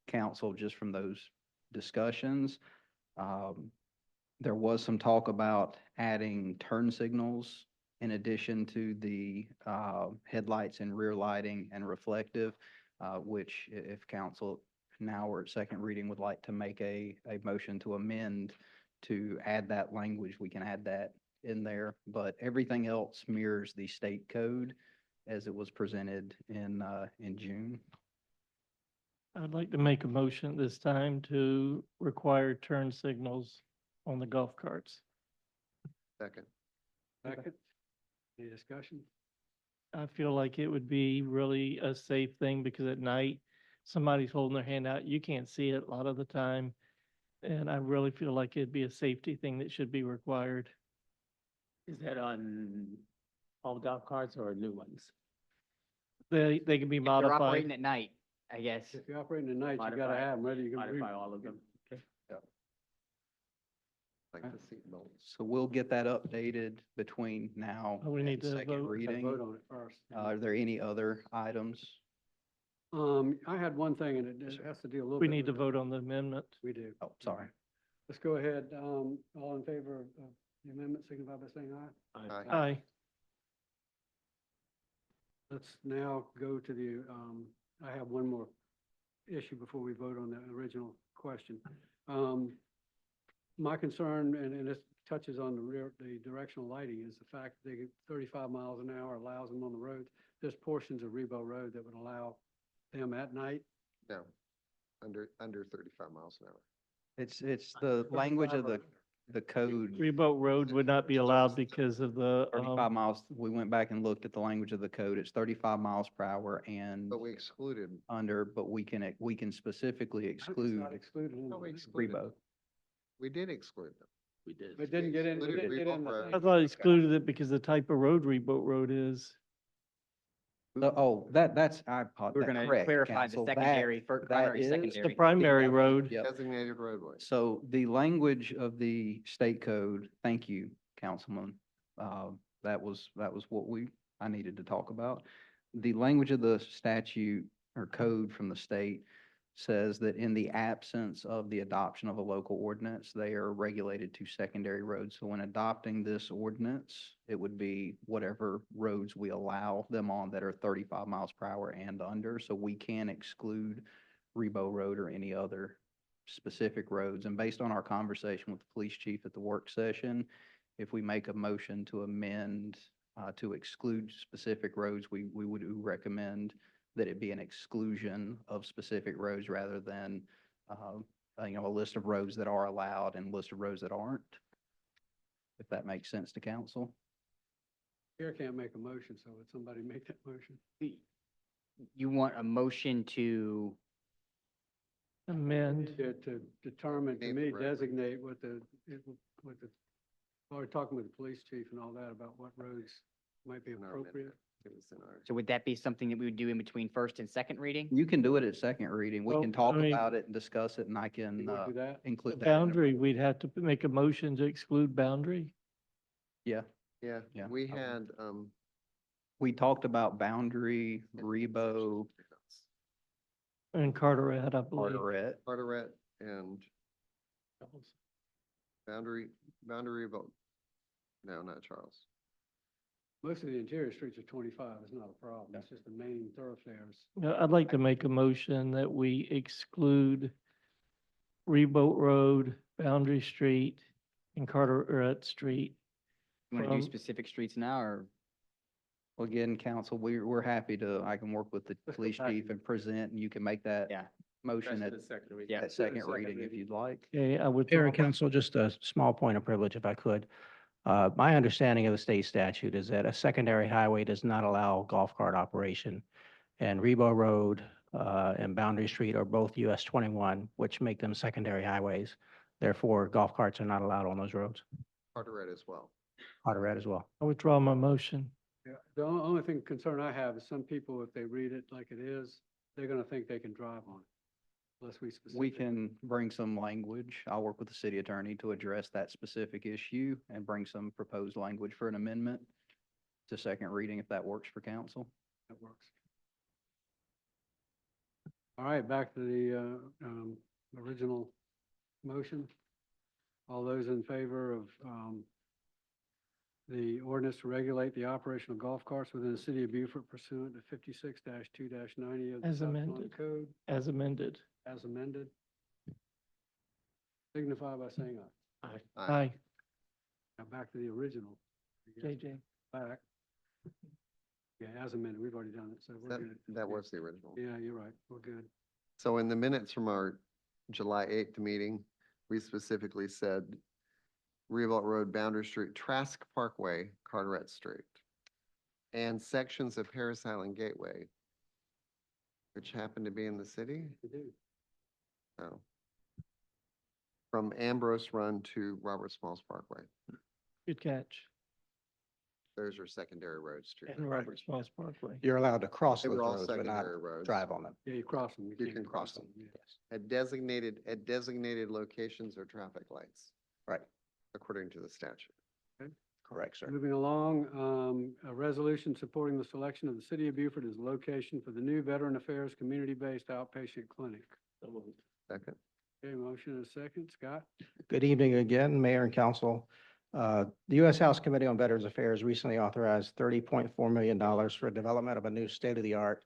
council just from those discussions. There was some talk about adding turn signals in addition to the headlights and rear lighting and reflective, which if council now or at second reading would like to make a motion to amend to add that language, we can add that in there. But everything else mirrors the state code as it was presented in June. I'd like to make a motion this time to require turn signals on the golf carts. Second. Second. Any discussion? I feel like it would be really a safe thing because at night, somebody's holding their hand out. You can't see it a lot of the time. And I really feel like it'd be a safety thing that should be required. Is that on all golf carts or new ones? They can be If they're operating modified. at night, I guess. If you're operating at night, you gotta Modify- have them ready. You can Modify all of them. Okay. Like the seatbelts. So we'll get that updated between now Oh, we and need to second vote. Gotta reading. vote on it first. Are there any other items? I had one thing and it has to deal a little We bit need to with- vote on the amendment. We do. Oh, sorry. Let's go ahead. All in favor of the amendment, signify by saying aye. Aye. Aye. Let's now go to the, I have one more issue before we vote on the original question. My concern, and this touches on the directional lighting, is the fact that they get 35 miles an hour allows them on the roads. There's portions of Rebo Road that would allow them at night. No, under 35 miles an hour. It's the language of the code. Remote road would not be allowed because of the, 35 miles, we went back and looked at the language of the code. It's 35 miles per hour and But we excluded. under, but we can specifically It's exclude not excluded in No, we the- excluded Rebo. them. We did exclude them. We did. It didn't get in, it Excluded didn't get in the Rebo Road. thing. I thought it excluded it because the type of road Remote Road is. Oh, that's, I apologize. We're gonna clarify the secondary, primary, is- It's the secondary. primary road. Yep. Designated roadway. So the language of the state code, thank you, Councilman. That was what I needed to talk about. The language of the statute or code from the state says that in the absence of the adoption of a local ordinance, they are regulated to secondary roads. So when adopting this ordinance, it would be whatever roads we allow them on that are 35 miles per hour and under. So we can exclude Rebo Road or any other specific roads. And based on our conversation with the police chief at the work session, if we make a motion to amend to exclude specific roads, we would recommend that it be an exclusion of specific roads rather than, a list of roads that are allowed and a list of roads that aren't. If that makes sense to council. Chair can't make a motion, so would somebody make that motion? You want a motion to, Amend. To determine, to Name me, the road. designate what the, already talking with the police chief and all that about what roads might be In our appropriate. amendment. It was in our. so would that be something that we would do in between first and second reading? You can do it at second reading. We Well, can talk I mean- about it and discuss it and I can You want to do that? include that. in the- Boundary, we'd have to make a motion to exclude boundary. Yeah, Yeah, Yeah. we had, we talked about Boundary, Rebo, And Carteret, I believe. Carteret. Carteret and Boundary about, no, not Charles. Most of the interior streets are 25. It's not a problem. It's just the main thoroughfares. Yeah, I'd like to make a motion that we exclude Reboat Road, Boundary Street, and Carteret Street. You want to do From- specific streets now, or? Well, again, council, we're happy to, I can work with the police chief and present and you can make that Yeah. motion at Yeah. at second reading if you'd like. Okay, I would. Mayor and council, just a small point of privilege if I could. My understanding of the state statute is that a secondary highway does not allow golf cart operation. And Rebo Road and Boundary Street are both US 21, which make them secondary highways. Therefore, golf carts are not allowed on those roads. Carteret as well. Carteret as well. I withdraw my motion. Yeah, the only thing concern I have is some people, if they read it like it is, they're gonna think they can drive on it. Unless we We specifically. can bring some language. I'll work with the city attorney to address that specific issue and bring some proposed language for an amendment to second reading if that works for council. That works. All right, back to the original motion. All those in favor of the ordinance to regulate the operation of golf carts within the city of Beaufort pursuant to 56-2-90 of the As South Carolina amended. Code, As amended. as amended, signify by saying aye. Aye. Now back to the original. I guess. JJ. Back. Yeah, as amended, we've already done it, so we're That, good. that was the original. Yeah, you're right, we're good. So in the minutes from our July 8th meeting, we specifically said Rehoboth Road, Boundary Street, Trask Parkway, Carteret Street, and sections of Harris Island Gateway, which happen to be in the city. We do. Oh. From Ambrose Run to Robert Smalls Parkway. Good catch. Those are secondary roads too. And Robert Smalls Parkway. You're allowed to cross They those were all roads, but not secondary roads. drive on them. Yeah, you cross them. You can cross them. yeah. Yes. At designated locations or traffic lights. Right. According to the statute. Correct, sir. Moving along, a resolution supporting the selection of the city of Beaufort as location for the new Veteran Affairs Community-Based Outpatient Clinic. Second. Okay, motion and a second. Scott? Good evening again, Mayor and Council. The U.S. House Committee on Veterans Affairs recently authorized $30.4 million for development of a new state-of-the-art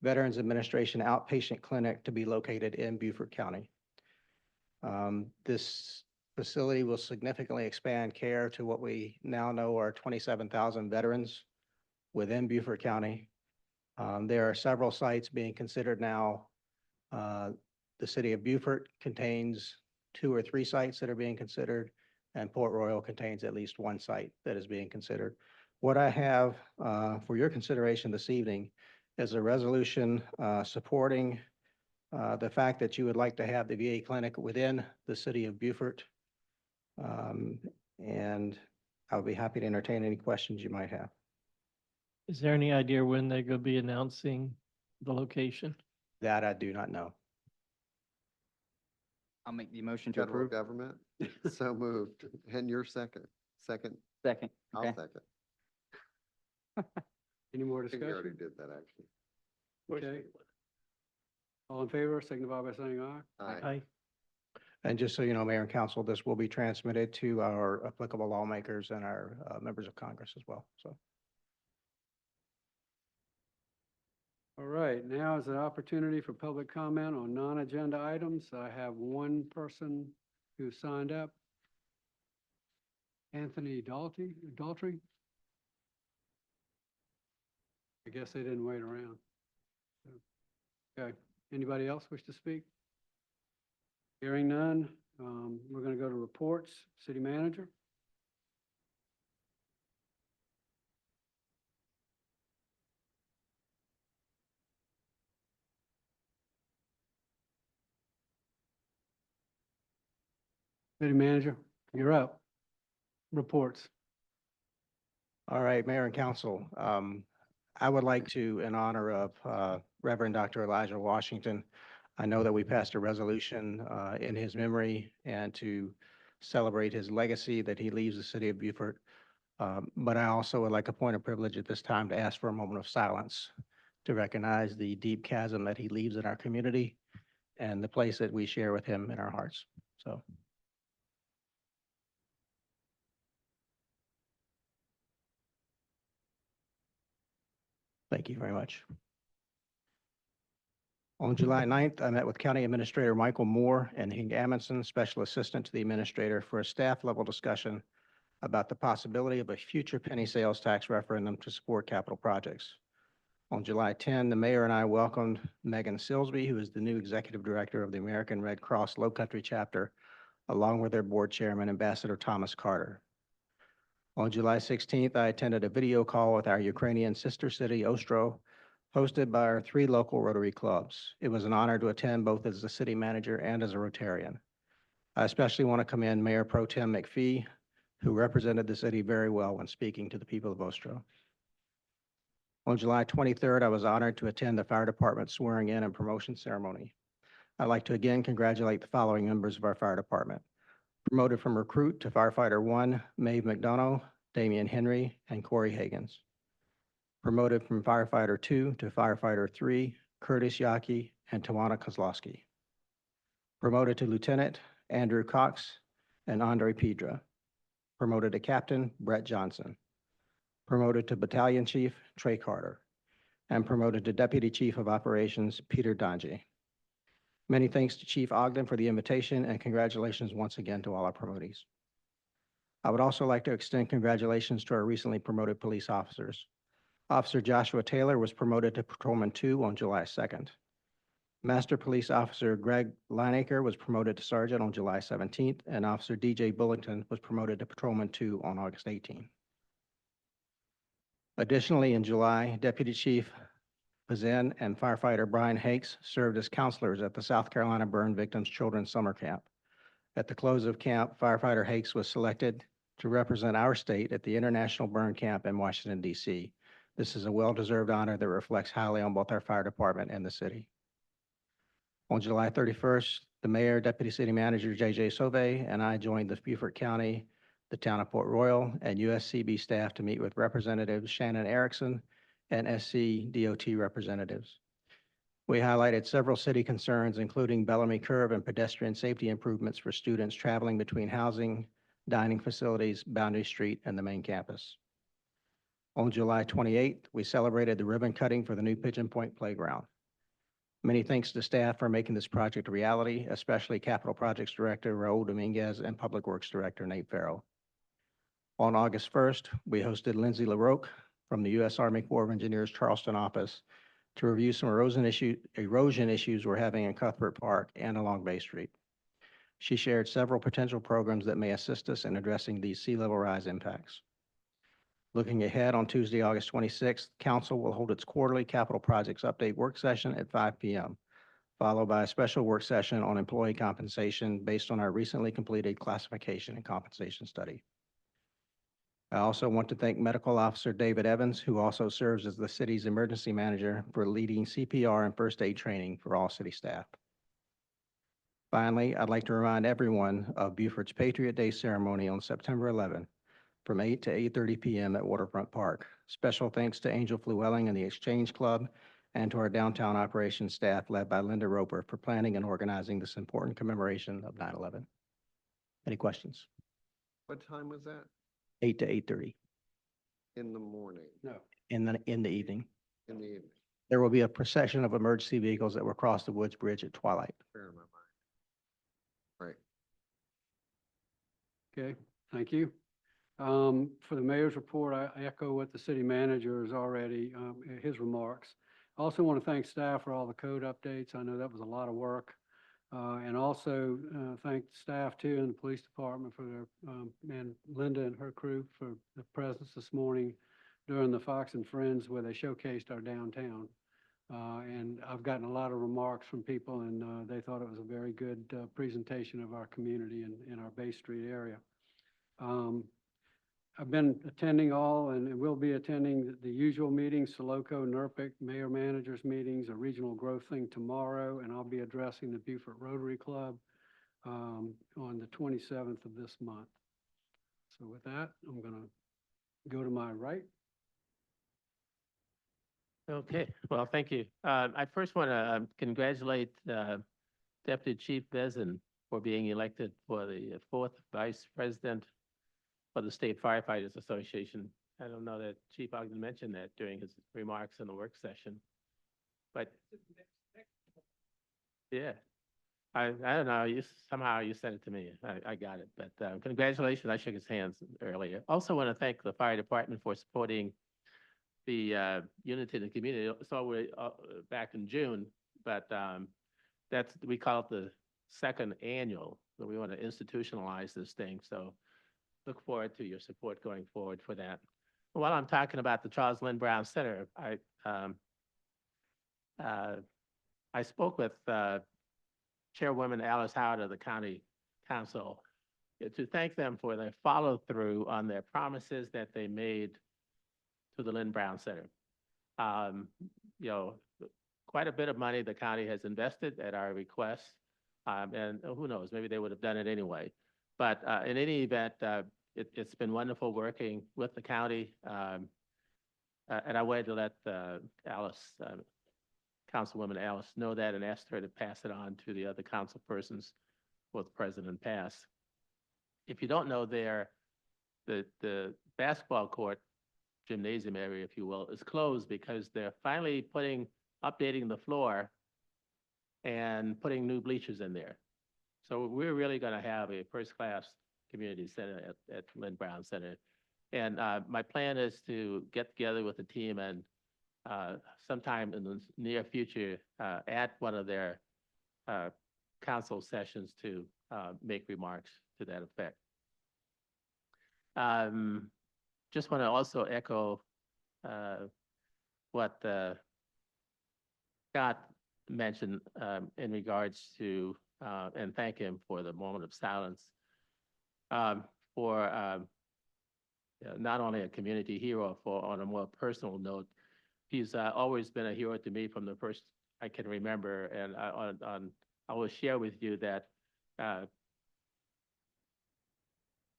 Veterans Administration outpatient clinic to be located in Beaufort County. This facility will significantly expand care to what we now know are 27,000 veterans within Beaufort County. There are several sites being considered now. The city of Beaufort contains 2 or 3 sites that are being considered, and Port Royal contains at least 1 site that is being considered. What I have for your consideration this evening is a resolution supporting the fact that you would like to have the VA clinic within the city of Beaufort. And I would be happy to entertain any questions you might have. Is there any idea when they're going to be announcing the location? That I do not know. I'll make the motion to Federal approve. government, so moved. And your second. Second, Second. I'll Okay. second. Any more I think we already discussion? did that, actually. Okay. All in favor, signify by saying aye. Aye. And just so you know, Mayor and Council, this will be transmitted to our applicable lawmakers and our members of Congress as well, so. All right, now is an opportunity for public comment on non-agenda items. I have one person who signed up. Anthony Daltrey. I guess they didn't wait around. Okay, anybody else wish to speak? Hearing none, we're going to go to reports. City manager? City manager, you're up. Reports. All right, Mayor and Council, I would like to, in honor of Reverend Dr. Elijah Washington, I know that we passed a resolution in his memory and to celebrate his legacy that he leaves the city of Beaufort. But I also would like a point of privilege at this time to ask for a moment of silence to recognize the deep chasm that he leaves in our community and the place that we share with him in our hearts. So. Thank you very much. On July 9th, I met with County Administrator Michael Moore and Hank Amundson, Special Assistant to the Administrator, for a staff-level discussion about the possibility of a future penny sales tax referendum to support capital projects. On July 10, the mayor and I welcomed Megan Silsby, who is the new Executive Director of the American Red Cross Low Country Chapter, along with their board chairman, Ambassador Thomas Carter. On July 16th, I attended a video call with our Ukrainian sister city, Ostro, hosted by our 3 local Rotary clubs. It was an honor to attend both as the city manager and as a Rotarian. I especially want to commend Mayor Pro Tem McPhee, who represented the city very well when speaking to the people of Ostro. On July 23rd, I was honored to attend the fire department swearing in and promotion ceremony. I'd like to again congratulate the following members of our fire department. Promoted from recruit to firefighter 1, Maeve McDonough, Damian Henry, and Corey Higgins. Promoted from firefighter 2 to firefighter 3, Curtis Yaki and Tawana Kozlowski. Promoted to lieutenant, Andrew Cox and Andre Pedra. Promoted to captain, Brett Johnson. Promoted to battalion chief, Trey Carter. And promoted to deputy chief of operations, Peter Donji. Many thanks to Chief Ogden for the invitation, and congratulations once again to all our promotees. I would also like to extend congratulations to our recently promoted police officers. Officer Joshua Taylor was promoted to Patrolman 2 on July 2nd. Master Police Officer Greg Lineacre was promoted to Sergeant on July 17th, and Officer DJ Bullington was promoted to Patrolman 2 on August 18th. Additionally, in July, Deputy Chief Bazin and firefighter Brian Hakes served as counselors at the South Carolina Burn Victims Children's Summer Camp. At the close of camp, firefighter Hakes was selected to represent our state at the International Burn Camp in Washington, D.C. This is a well-deserved honor that reflects highly on both our fire department and the city. On July 31st, the mayor, deputy city manager J.J. Sauvé, and I joined the Beaufort County, the town of Port Royal, and USCB staff to meet with Representatives Shannon Erickson and SC DOT representatives. We highlighted several city concerns, including Bellamy Curve and pedestrian safety improvements for students traveling between housing, dining facilities, Boundary Street, and the main campus. On July 28th, we celebrated the ribbon cutting for the new Pigeon Point Playground. Many thanks to staff for making this project a reality, especially Capital Projects Director Raul Dominguez and Public Works Director Nate Farrell. On August 1st, we hosted Lindsay LaRoque from the U.S. Army Corps of Engineers Charleston office to review some erosion issues we're having in Cuthbert Park and along Bay Street. She shared several potential programs that may assist us in addressing these sea level rise impacts. Looking ahead, on Tuesday, August 26th, Council will hold its quarterly capital projects update work session at 5 p.m., followed by a special work session on employee compensation based on our recently completed classification and compensation study. I also want to thank Medical Officer David Evans, who also serves as the city's emergency manager, for leading CPR and first aid training for all city staff. Finally, I'd like to remind everyone of Beaufort's Patriot Day ceremony on September 11th from 8 to 8:30 p.m. at Waterfront Park. Special thanks to Angel Flewelling and the Exchange Club, and to our downtown operations staff led by Linda Roper for planning and organizing this important commemoration of 9/11. Any questions? What time was that? 8 to 8:30 In the morning, in the evening. in the evening. There will be a procession of emergency vehicles that will cross the Woods Bridge at twilight. Fair in my mind. Right. Okay, thank you. For the mayor's report, I echo what the city manager has already, his remarks. I also want to thank staff for all the code updates. I know that was a lot of work. And also thank staff too and the police department for their, and Linda and her crew for the presence this morning during the Fox and Friends where they showcased our downtown. And I've gotten a lot of remarks from people, and they thought it was a very good presentation of our community in our Bay Street area. I've been attending all and will be attending the usual meetings, Soloco, NERPIC, mayor managers meetings, a regional growth thing tomorrow, and I'll be addressing the Beaufort Rotary Club on the 27th of this month. So with that, I'm going to go to my right. Okay, well, thank you. I first want to congratulate Deputy Chief Bezin for being elected for the 4th Vice President for the State Firefighters Association. I don't know that Chief Ogden mentioned that during his remarks in the work session, but yeah, I don't know, somehow you sent it to me. I got it, but congratulations. I shook his hands earlier. Also want to thank the fire department for supporting the Unity in the Community. So we're back in June, but we call it the second annual, so we want to institutionalize this thing. So look forward to your support going forward for that. While I'm talking about the Charles Lynn Brown Center, I spoke with Chairwoman Alice Howard of the County Council to thank them for their follow-through on their promises that they made to the Lynn Brown Center. You know, quite a bit of money the county has invested at our request, and who knows, maybe they would have done it anyway. But in any event, it's been wonderful working with the county, and I wanted to let Alice, Councilwoman Alice, know that and asked her to pass it on to the other council persons for the president pass. If you don't know, the basketball court gymnasium area, if you will, is closed because they're finally updating the floor and putting new bleachers in there. So we're really going to have a first-class community center at Lynn Brown Center. And my plan is to get together with the team and sometime in the near future, at one of their council sessions to make remarks to that effect. Just want to also echo what Scott mentioned in regards to, and thank him for the moment of silence for not only a community hero, for on a more personal note, he's always been a hero to me from the first I can remember. And I will share with you that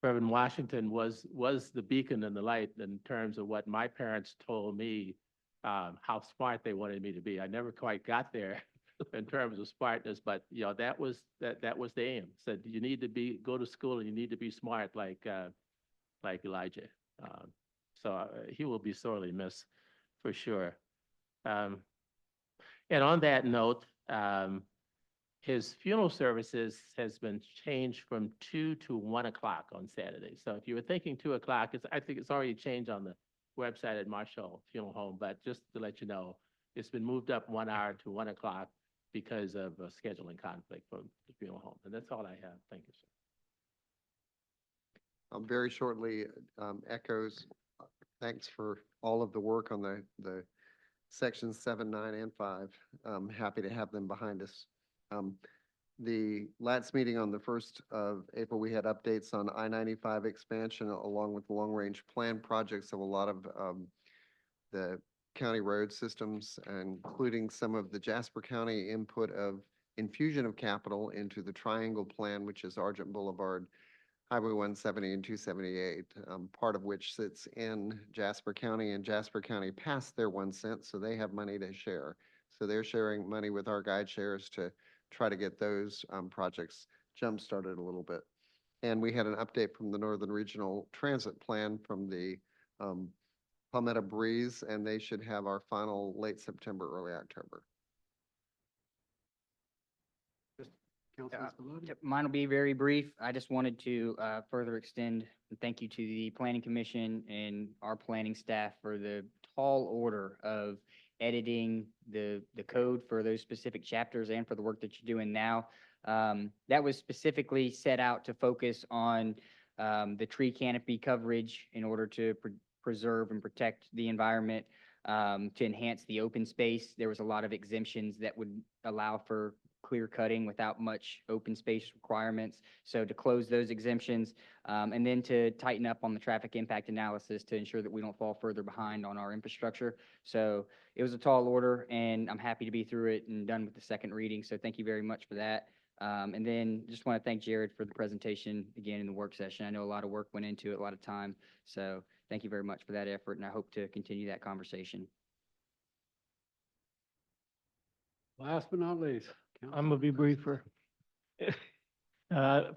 Reverend Washington was the beacon and the light in terms of what my parents told me how smart they wanted me to be. I never quite got there in terms of smartness, but you know that was the aim. Said you need to go to school and you need to be smart like Elijah. So he will be sorely missed for sure. And on that note, his funeral services has been changed from 2 to 1 o'clock on Saturday. So if you were thinking 2 o'clock, I think it's already changed on the website at Marshall Funeral Home, but just to let you know, it's been moved up 1 hour to 1 o'clock because of a scheduling conflict for the funeral home. And that's all I have. Thank you, sir. Very shortly, echoes, thanks for all of the work on the sections 7, 9, and 5. I'm happy to have them behind us. The last meeting on the 1st of April, we had updates on I-95 expansion along with the long-range plan projects of a lot of the county road systems, including some of the Jasper County input of infusion of capital into the Triangle Plan, which is Argent Boulevard, Highway 170 and 278, part of which sits in Jasper County, and Jasper County passed their 1 cent, so they have money to share. So they're sharing money with our guide shares to try to get those projects jump-started a little bit. And we had an update from the Northern Regional Transit Plan from the Palmetto Breeze, and they should have our final late September, early October. Yep, mine will be very brief. I just wanted to further extend and thank you to the Planning Commission and our planning staff for the tall order of editing the code for those specific chapters and for the work that you're doing now. That was specifically set out to focus on the tree canopy coverage in order to preserve and protect the environment, to enhance the open space. There was a lot of exemptions that would allow for clear cutting without much open space requirements. So to close those exemptions, and then to tighten up on the traffic impact analysis to ensure that we don't fall further behind on our infrastructure. So it was a tall order, and I'm happy to be through it and done with the second reading. So thank you very much for that. And then just want to thank Jared for the presentation again in the work session. I know a lot of work went into it, a lot of time. So thank you very much for that effort, and I hope to continue that conversation. Last but not least. I'm gonna be briefer.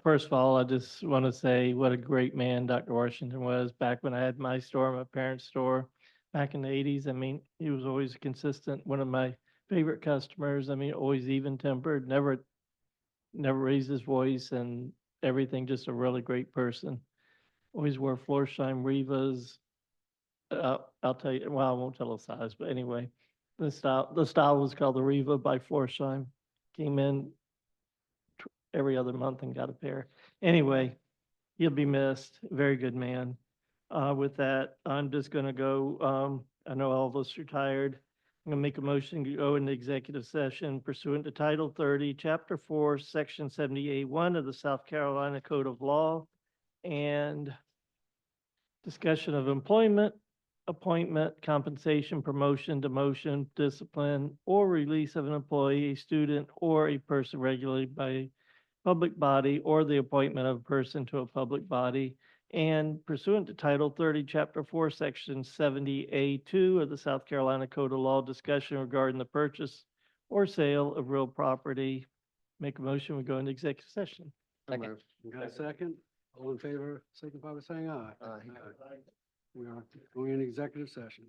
First of all, I just want to say what a great man Dr. Washington was back when I had my store, my parents' store, back in the 80s. I mean, he was always consistent, one of my favorite customers. I mean, always even-tempered, never raised his voice, and everything. Just a really great person. Always wore Florsheim Rivas. I'll tell you, well, I won't tell the size, but anyway, the style was called the Riva by Florsheim. Came in every other month and got a pair. Anyway, You'll be missed. Very good man. With that, I'm just gonna go, I know all of us are tired. I'm gonna make a motion to go into executive session pursuant to Title 30, Chapter 4, Section 78(1) of the South Carolina Code of Law, and discussion of employment, appointment, compensation, promotion, demotion, discipline, or release of an employee, student, or a person regulated by a public body, or the appointment of a person to a public body, and pursuant to Title 30, Chapter 4, Section 70A2 of the South Carolina Code of Law, discussion regarding the purchase or sale of real property. Make a motion, we go into executive session. Second. Got a second? All in favor, signify by saying aye. We are going in executive session.